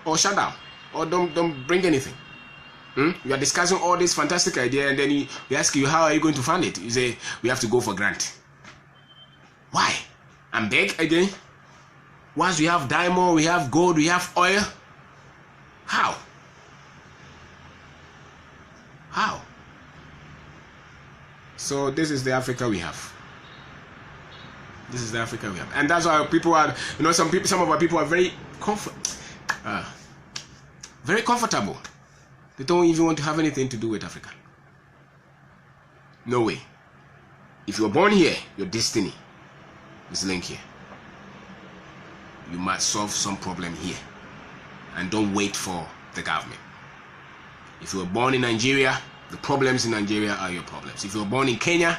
Or shut down. Or don't bring anything. You are discussing all this fantastic idea, and then we ask you, how are you going to fund it? You say, we have to go for grant. Why? And beg again? Once we have diamond, we have gold, we have oil. How? How? So this is the Africa we have. This is the Africa we have. And that's why people are, you know, some of our people are very comfortable. They don't even want to have anything to do with Africa. No way. If you're born here, your destiny is linked here. You must solve some problem here. And don't wait for the government. If you were born in Nigeria, the problems in Nigeria are your problems. If you were born in Kenya,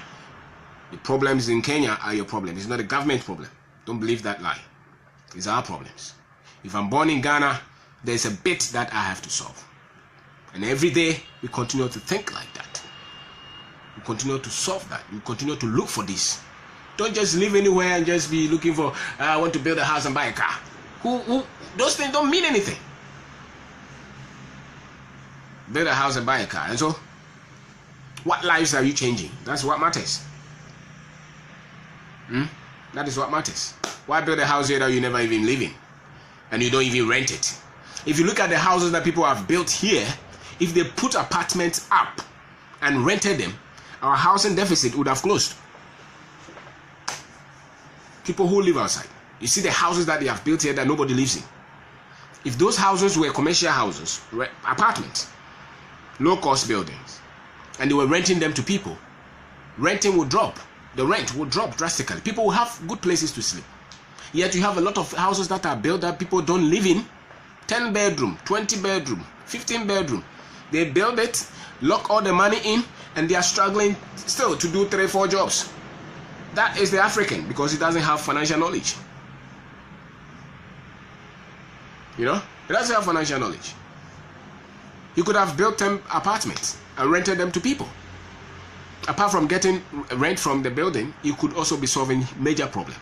the problems in Kenya are your problems. It's not a government problem. Don't believe that lie. It's our problems. If I'm born in Ghana, there's a bit that I have to solve. And every day, we continue to think like that. We continue to solve that. We continue to look for this. Don't just live anywhere and just be looking for, I want to build a house and buy a car. Those things don't mean anything. Build a house and buy a car. And so, what lives are you changing? That's what matters. That is what matters. Why build a house here that you never even live in? And you don't even rent it? If you look at the houses that people have built here, if they put apartments up and rented them, our housing deficit would have closed. People who live outside. You see the houses that they have built here that nobody lives in. If those houses were commercial houses, apartments, low-cost buildings, and they were renting them to people, renting will drop. The rent will drop drastically. People will have good places to sleep. Yet you have a lot of houses that are built that people don't live in. 10 bedroom, 20 bedroom, 15 bedroom. They build it, lock all the money in, and they are struggling still to do 3-4 jobs. That is the African, because he doesn't have financial knowledge. You know, he doesn't have financial knowledge. He could have built 10 apartments and rented them to people. Apart from getting rent from the building, you could also be solving major problem.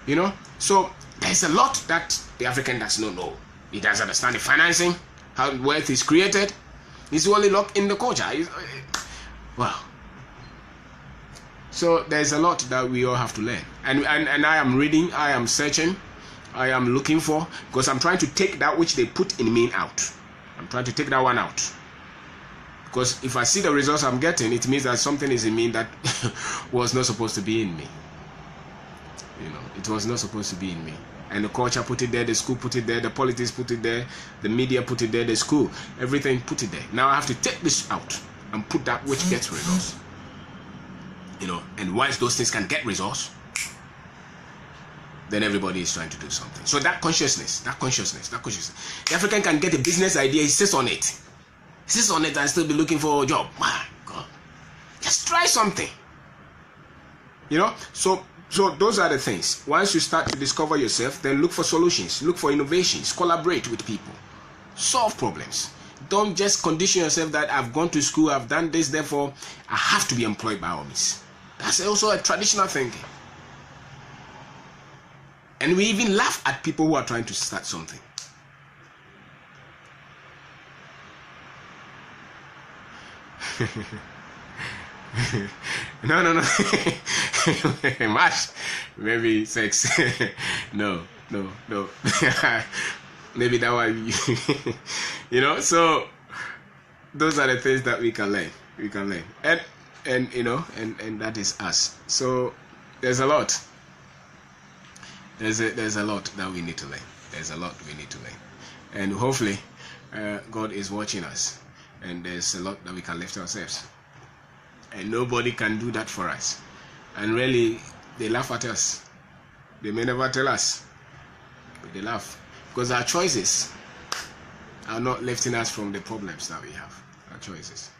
You know, so there's a lot that the African does not know. He doesn't understand the financing, how wealth is created. He's only locked in the culture. Wow. So there's a lot that we all have to learn. And I am reading, I am searching, I am looking for, because I'm trying to take that which they put in me out. I'm trying to take that one out. Because if I see the results I'm getting, it means that something is in me that was not supposed to be in me. You know, it was not supposed to be in me. And the culture put it there, the school put it there, the politics put it there, the media put it there, the school, everything put it there. Now I have to take this out and put that which gets results. You know, and once those things can get results, then everybody is trying to do something. So that consciousness. The African can get a business idea, he sits on it. He sits on it and still be looking for a job. My God. Just try something. You know, so those are the things. Once you start to discover yourself, then look for solutions, look for innovations, collaborate with people, solve problems. Don't just condition yourself that I've gone to school, I've done this, therefore I have to be employed by all means. That's also a traditional thinking. And we even laugh at people who are trying to start something. No. Much. Maybe sex. No. Maybe that one. You know, so those are the things that we can learn. And you know, and that is us. So there's a lot. There's a lot that we need to learn. And hopefully God is watching us, and there's a lot that we can lift ourselves. And nobody can do that for us. And really, they laugh at us. They may never tell us, but they laugh. Because our choices are not lifting us from the problems that we have. Our choices.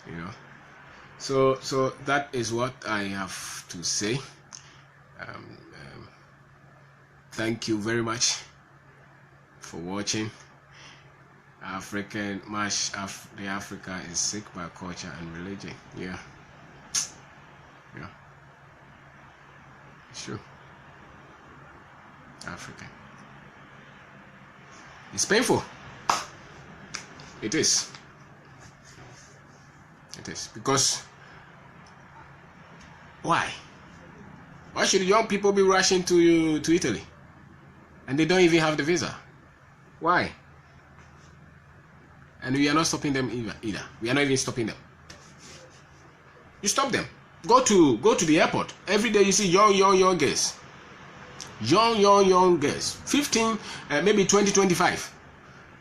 You know. So that is what I have to say. Thank you very much for watching. The Africa is sick by culture and religion. Yeah. It's true. African. It's painful. It is. Because why? Why should young people be rushing to Italy? And they don't even have the visa. Why? And we are not stopping them either. We are not even stopping them. You stop them. Go to the airport. Every day you see young girls. Young girls. 15, maybe 20, 25.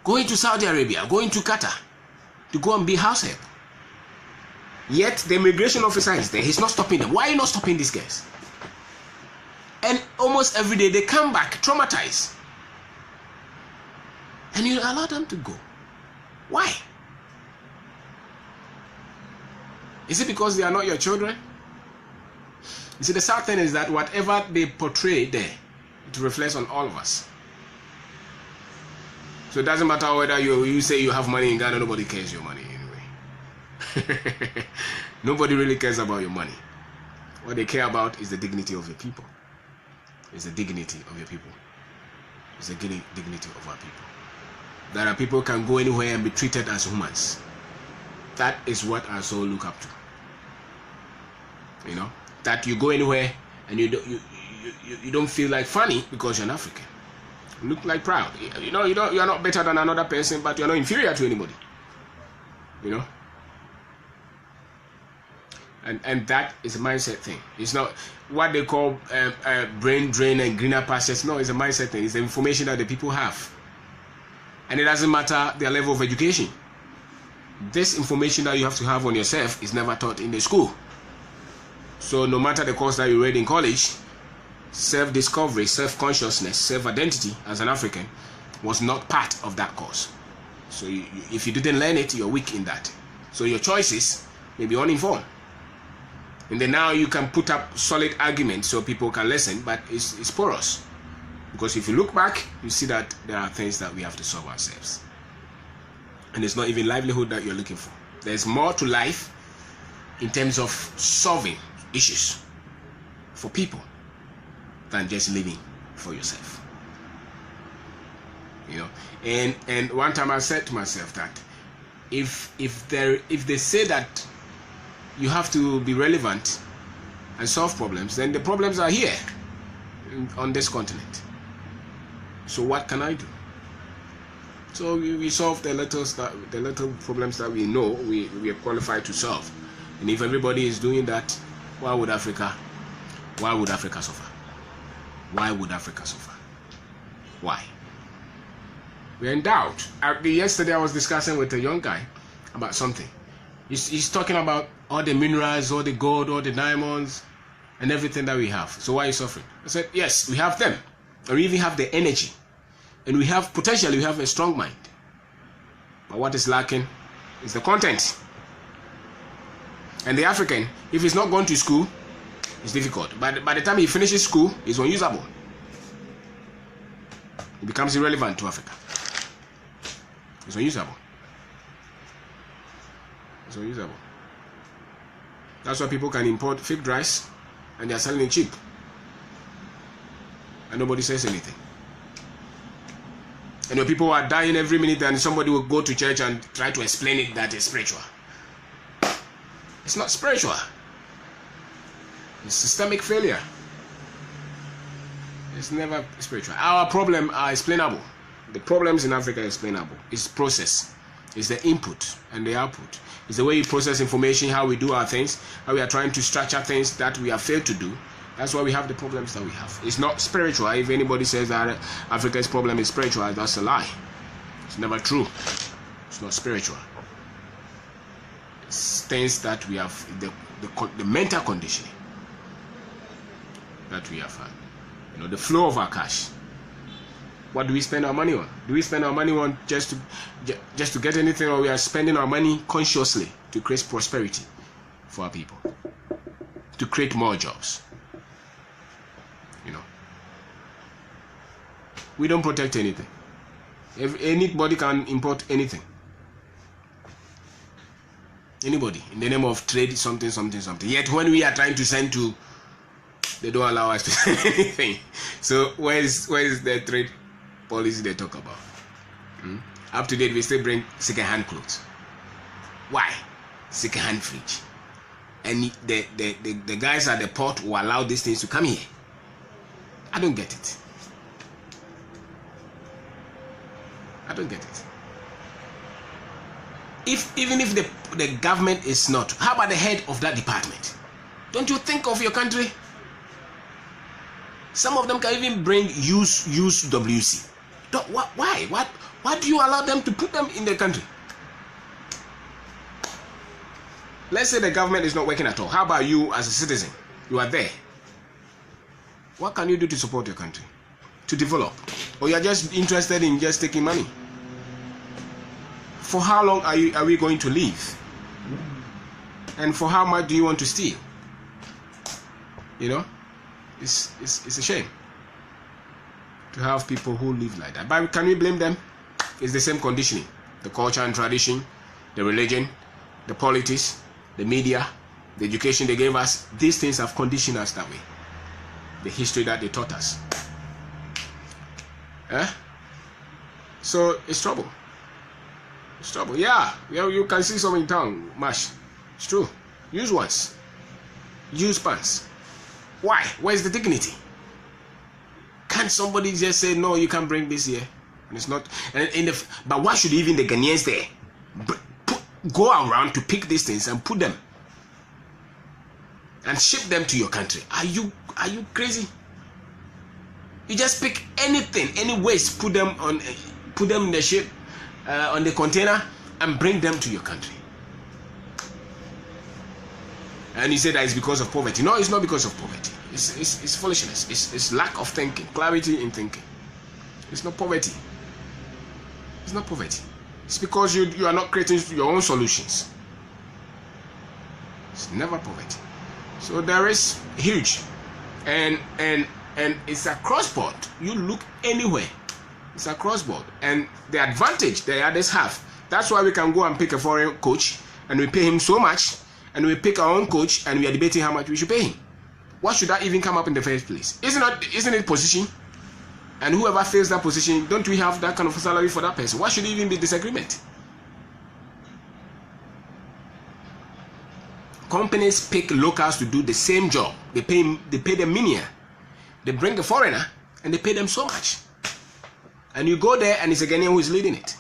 Going to Saudi Arabia, going to Qatar to go and be house help. Yet the immigration officer is there. He's not stopping them. Why are you not stopping these guys? And almost every day they come back traumatized. And you allow them to go. Why? Is it because they are not your children? You see, the sad thing is that whatever they portray there, it reflects on all of us. So it doesn't matter whether you say you have money in Ghana, nobody cares your money anyway. Nobody really cares about your money. What they care about is the dignity of your people. It's the dignity of your people. It's the dignity of our people. That our people can go anywhere and be treated as humans. That is what our soul look up to. You know, that you go anywhere and you don't feel like funny because you're an African. You look like proud. You know, you're not better than another person, but you're not inferior to anybody. You know. And that is a mindset thing. It's not what they call brain drain and greener pastures. No, it's a mindset thing. It's the information that the people have. And it doesn't matter their level of education. This information that you have to have on yourself is never taught in the school. So no matter the course that you read in college, self-discovery, self-consciousness, self-identity as an African was not part of that course. So if you didn't learn it, you're weak in that. So your choices may be uninformed. And then now you can put up solid arguments so people can listen, but it's porous. Because if you look back, you see that there are things that we have to solve ourselves. And it's not even livelihood that you're looking for. There's more to life in terms of solving issues for people than just living for yourself. You know, and one time I said to myself that if they say that you have to be relevant and solve problems, then the problems are here on this continent. So what can I do? So we solve the little problems that we know we are qualified to solve. And if everybody is doing that, why would Africa suffer? Why would Africa suffer? Why? We're in doubt. Yesterday I was discussing with a young guy about something. He's talking about all the minerals, all the gold, all the diamonds, and everything that we have. So why are you suffering? I said, yes, we have them. And we even have the energy. And we have potentially, we have a strong mind. But what is lacking is the content. And the African, if he's not going to school, it's difficult. But by the time he finishes school, he's unusable. He becomes irrelevant to Africa. It's unusable. It's unusable. That's why people can import fake rice and they are selling it cheap. And nobody says anything. And when people are dying every minute and somebody will go to church and try to explain it that it's spiritual. It's not spiritual. It's systemic failure. It's never spiritual. Our problems are explainable. The problems in Africa are explainable. It's process. It's the input and the output. It's the way you process information, how we do our things, how we are trying to structure things that we have failed to do. That's why we have the problems that we have. It's not spiritual. If anybody says that Africa's problem is spiritual, that's a lie. It's never true. It's not spiritual. It's things that we have, the mental conditioning that we have had. You know, the flow of our cash. What do we spend our money on? Do we spend our money on just to get anything, or we are spending our money consciously to create prosperity for our people, to create more jobs? You know, we don't protect anything. If anybody can import anything, anybody, in the name of trade, something. Yet when we are trying to send to, they don't allow us to send anything. So where is the trade policy they talk about? Up to date, we still bring second-hand clothes. Why? Second-hand fridge. And the guys at the port will allow these things to come here. I don't get it. I don't get it. Even if the government is not, how about the head of that department? Don't you think of your country? Some of them can even bring use WC. Why? Why do you allow them to put them in the country? Let's say the government is not working at all. How about you as a citizen? You are there. What can you do to support your country? To develop? Or you are just interested in just taking money? For how long are we going to live? And for how much do you want to steal? You know? It's a shame to have people who live like that. But can we blame them? It's the same conditioning. The culture and tradition, the religion, the politics, the media, the education they gave us. These things have conditioned us that way. The history that they taught us. So it's trouble. It's trouble. Yeah, you can see some in town. Mash. It's true. Use once. Use pants. Why? Where's the dignity? Can't somebody just say, no, you can't bring this here? And it's not. But why should even the Ghanaians there go around to pick these things and put them and ship them to your country? Are you crazy? You just pick anything, any waste, put them in the ship, on the container and bring them to your country. And you say that it's because of poverty. No, it's not because of poverty. It's foolishness. It's lack of thinking, clarity in thinking. It's not poverty. It's not poverty. It's because you are not creating your own solutions. It's never poverty. So there is huge, and it's across board. You look anywhere, it's across board. And the advantage the others have. That's why we can go and pick a foreign coach, and we pay him so much, and we pick our own coach, and we are debating how much we should pay him. Why should that even come up in the first place? Isn't it position? And whoever fills that position, don't we have that kind of salary for that person? Why should it even be disagreement? Companies pick locals to do the same job. They pay them minion. They bring a foreigner and they pay them so much. And you go there and it's a Ghanaian who is leading it.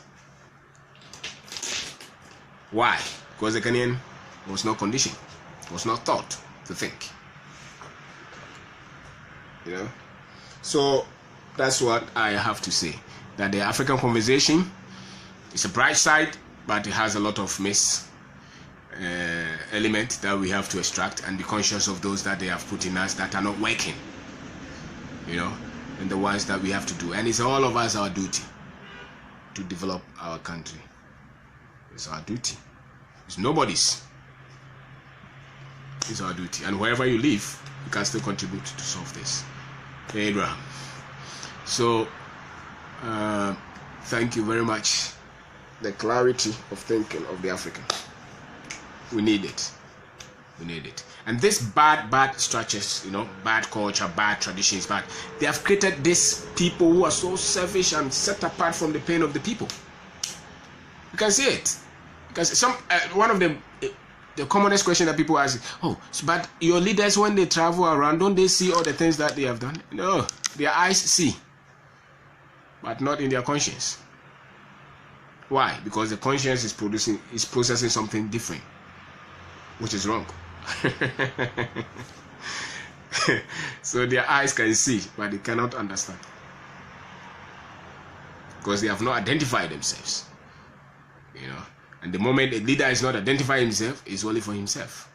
Why? Because the Ghanaian was not conditioned, was not taught to think. You know? So that's what I have to say. That the African conversation is a bright side, but it has a lot of element that we have to extract and be conscious of those that they have put in us that are not working, you know, and the ones that we have to do. And it's all of us our duty to develop our country. It's our duty. It's nobody's. It's our duty. And wherever you live, you can still contribute to solve this. Abraham. So thank you very much. The clarity of thinking of the African. We need it. We need it. And this bad structures, you know, bad culture, bad traditions, they have created these people who are so selfish and set apart from the pain of the people. You can see it. Because one of the commonest question that people ask is, oh, but your leaders, when they travel around, don't they see all the things that they have done? No, their eyes see, but not in their conscience. Why? Because the conscience is processing something different, which is wrong. So their eyes can see, but they cannot understand, because they have not identified themselves. You know, and the moment a leader is not identifying himself, it's only for himself.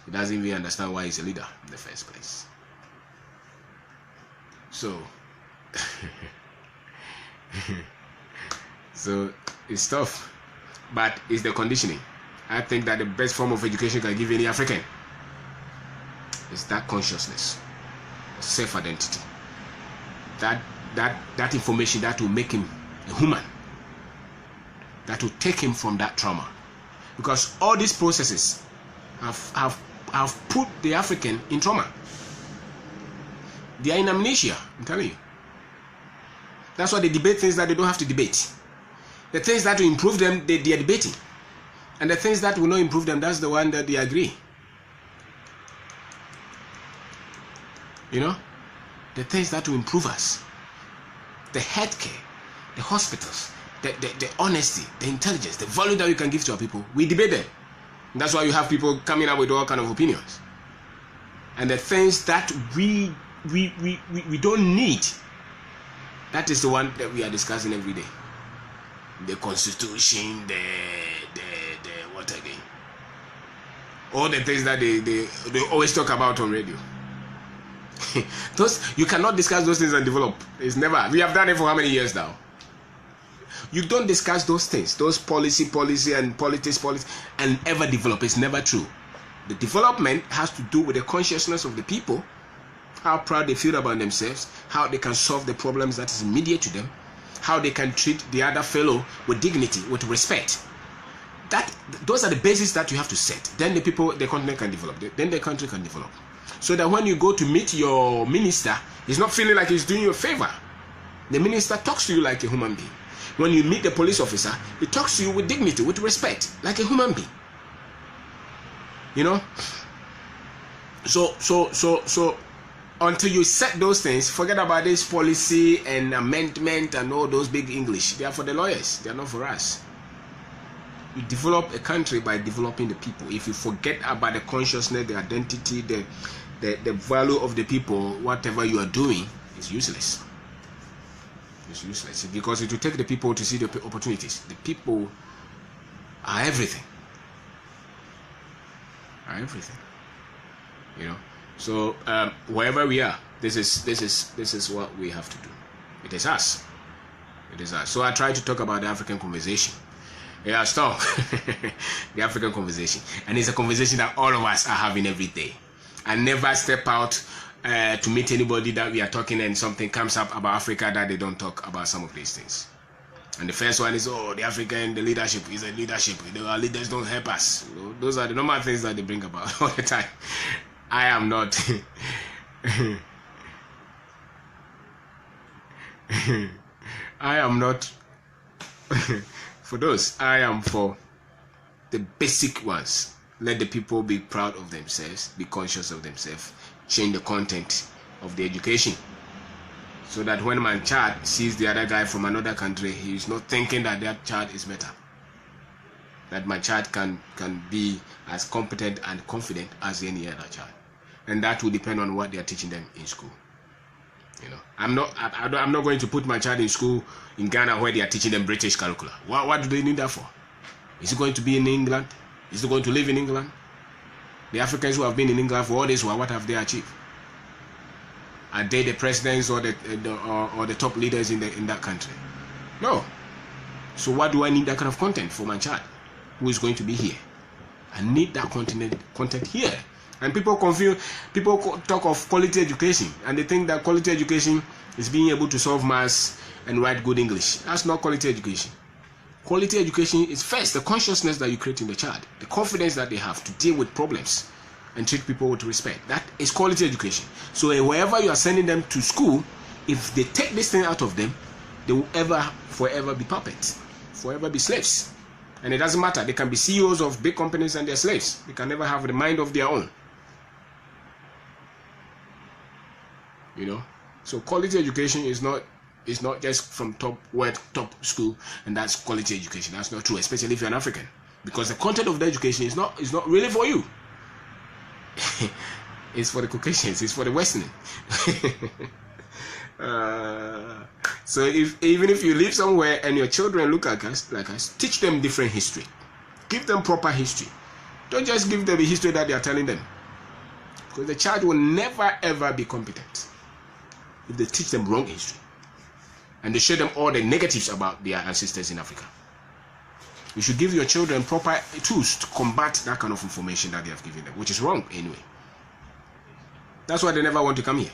He doesn't even understand why he's a leader in the first place. So, so it's tough, but it's the conditioning. I think that the best form of education can give any African is that consciousness, self-identity, that information that will make him a human, that will take him from that trauma. Because all these processes have put the African in trauma. They are in amnesia, I'm telling you. That's why they debate things that they don't have to debate. The things that will improve them, they are debating. And the things that will not improve them, that's the one that they agree. You know? The things that will improve us. The healthcare, the hospitals, the honesty, the intelligence, the value that we can give to our people, we debate them. And that's why you have people coming up with all kind of opinions. And the things that we don't need, that is the one that we are discussing every day. The constitution, the what again? All the things that they always talk about on radio. Those, you cannot discuss those things and develop. It's never. We have done it for how many years now? You don't discuss those things, those policy and politics, and ever develop. It's never true. The development has to do with the consciousness of the people, how proud they feel about themselves, how they can solve the problems that is immediate to them, how they can treat the other fellow with dignity, with respect. Those are the bases that you have to set. Then the continent can develop. Then the country can develop. So that when you go to meet your minister, he's not feeling like he's doing you a favor. The minister talks to you like a human being. When you meet the police officer, he talks to you with dignity, with respect, like a human being. You know? So until you set those things, forget about this policy and amendment and all those big English. They are for the lawyers. They are not for us. You develop a country by developing the people. If you forget about the consciousness, the identity, the value of the people, whatever you are doing is useless. It's useless because it will take the people to see the opportunities. The people are everything. Are everything. You know. So wherever we are, this is what we have to do. It is us. It is us. So I try to talk about the African conversation. Yeah, stop. The African conversation, and it's a conversation that all of us are having every day. I never step out to meet anybody that we are talking and something comes up about Africa that they don't talk about some of these things. And the first one is, the African, the leadership is a leadership. Our leaders don't help us. Those are the normal things that they bring about all the time. I am not. I am not for those. I am for the basic ones. Let the people be proud of themselves, be conscious of themselves, change the content of the education, so that when my child sees the other guy from another country, he is not thinking that that child is better. That my child can be as competent and confident as any other child, and that will depend on what they are teaching them in school. You know, I'm not going to put my child in school in Ghana where they are teaching them British curricula. What do they need that for? Is it going to be in England? Is it going to live in England? The Africans who have been in England for all this while, what have they achieved? Are they the presidents or the top leaders in that country? No. So what do I need that kind of content for my child who is going to be here? I need that content here. And people talk of quality education, and they think that quality education is being able to solve maths and write good English. That's not quality education. Quality education is first the consciousness that you create in the child, the confidence that they have to deal with problems and treat people with respect. That is quality education. So wherever you are sending them to school, if they take this thing out of them, they will forever be puppets, forever be slaves. And it doesn't matter. They can be CEOs of big companies and they're slaves. They can never have the mind of their own. You know, so quality education is not just from top school, and that's quality education. That's not true, especially if you're an African, because the content of the education is not really for you. It's for the Caucasians. It's for the Westerners. So even if you live somewhere and your children look like us, teach them different history. Give them proper history. Don't just give them the history that they are telling them, because the child will never ever be competent if they teach them wrong history and they show them all the negatives about their ancestors in Africa. You should give your children proper tools to combat that kind of information that they have given them, which is wrong anyway. That's why they never want to come here,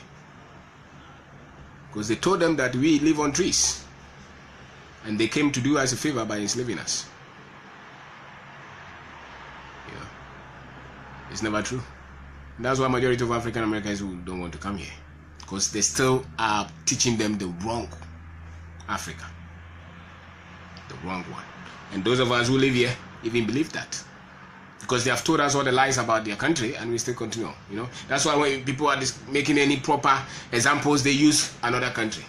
because they told them that we live on trees, and they came to do us a favor by enslaving us. Yeah. It's never true. That's why majority of African Americans who don't want to come here, because they still are teaching them the wrong Africa, the wrong one. And those of us who live here even believe that, because they have told us all the lies about their country, and we still continue. You know, that's why when people are making any proper examples, they use another country.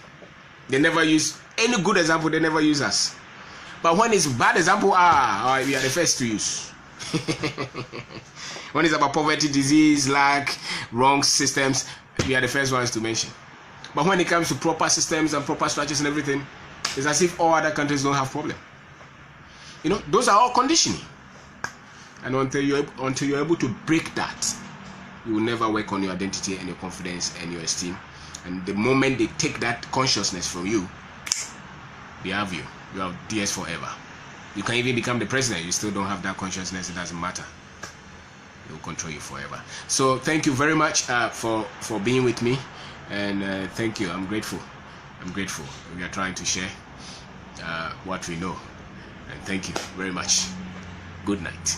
They never use any good example. They never use us. But when it's bad example, we are the first to use. When it's about poverty, disease, lack, wrong systems, we are the first ones to mention. But when it comes to proper systems and proper structures and everything, it's as if all other countries don't have problem. You know, those are all conditioning. And until you're able to break that, you will never work on your identity and your confidence and your esteem. And the moment they take that consciousness from you, they have you. You have DS forever. You can even become the president. You still don't have that consciousness. It doesn't matter. It will control you forever. So thank you very much for being with me. And thank you. I'm grateful. We are trying to share what we know. And thank you very much. Good night.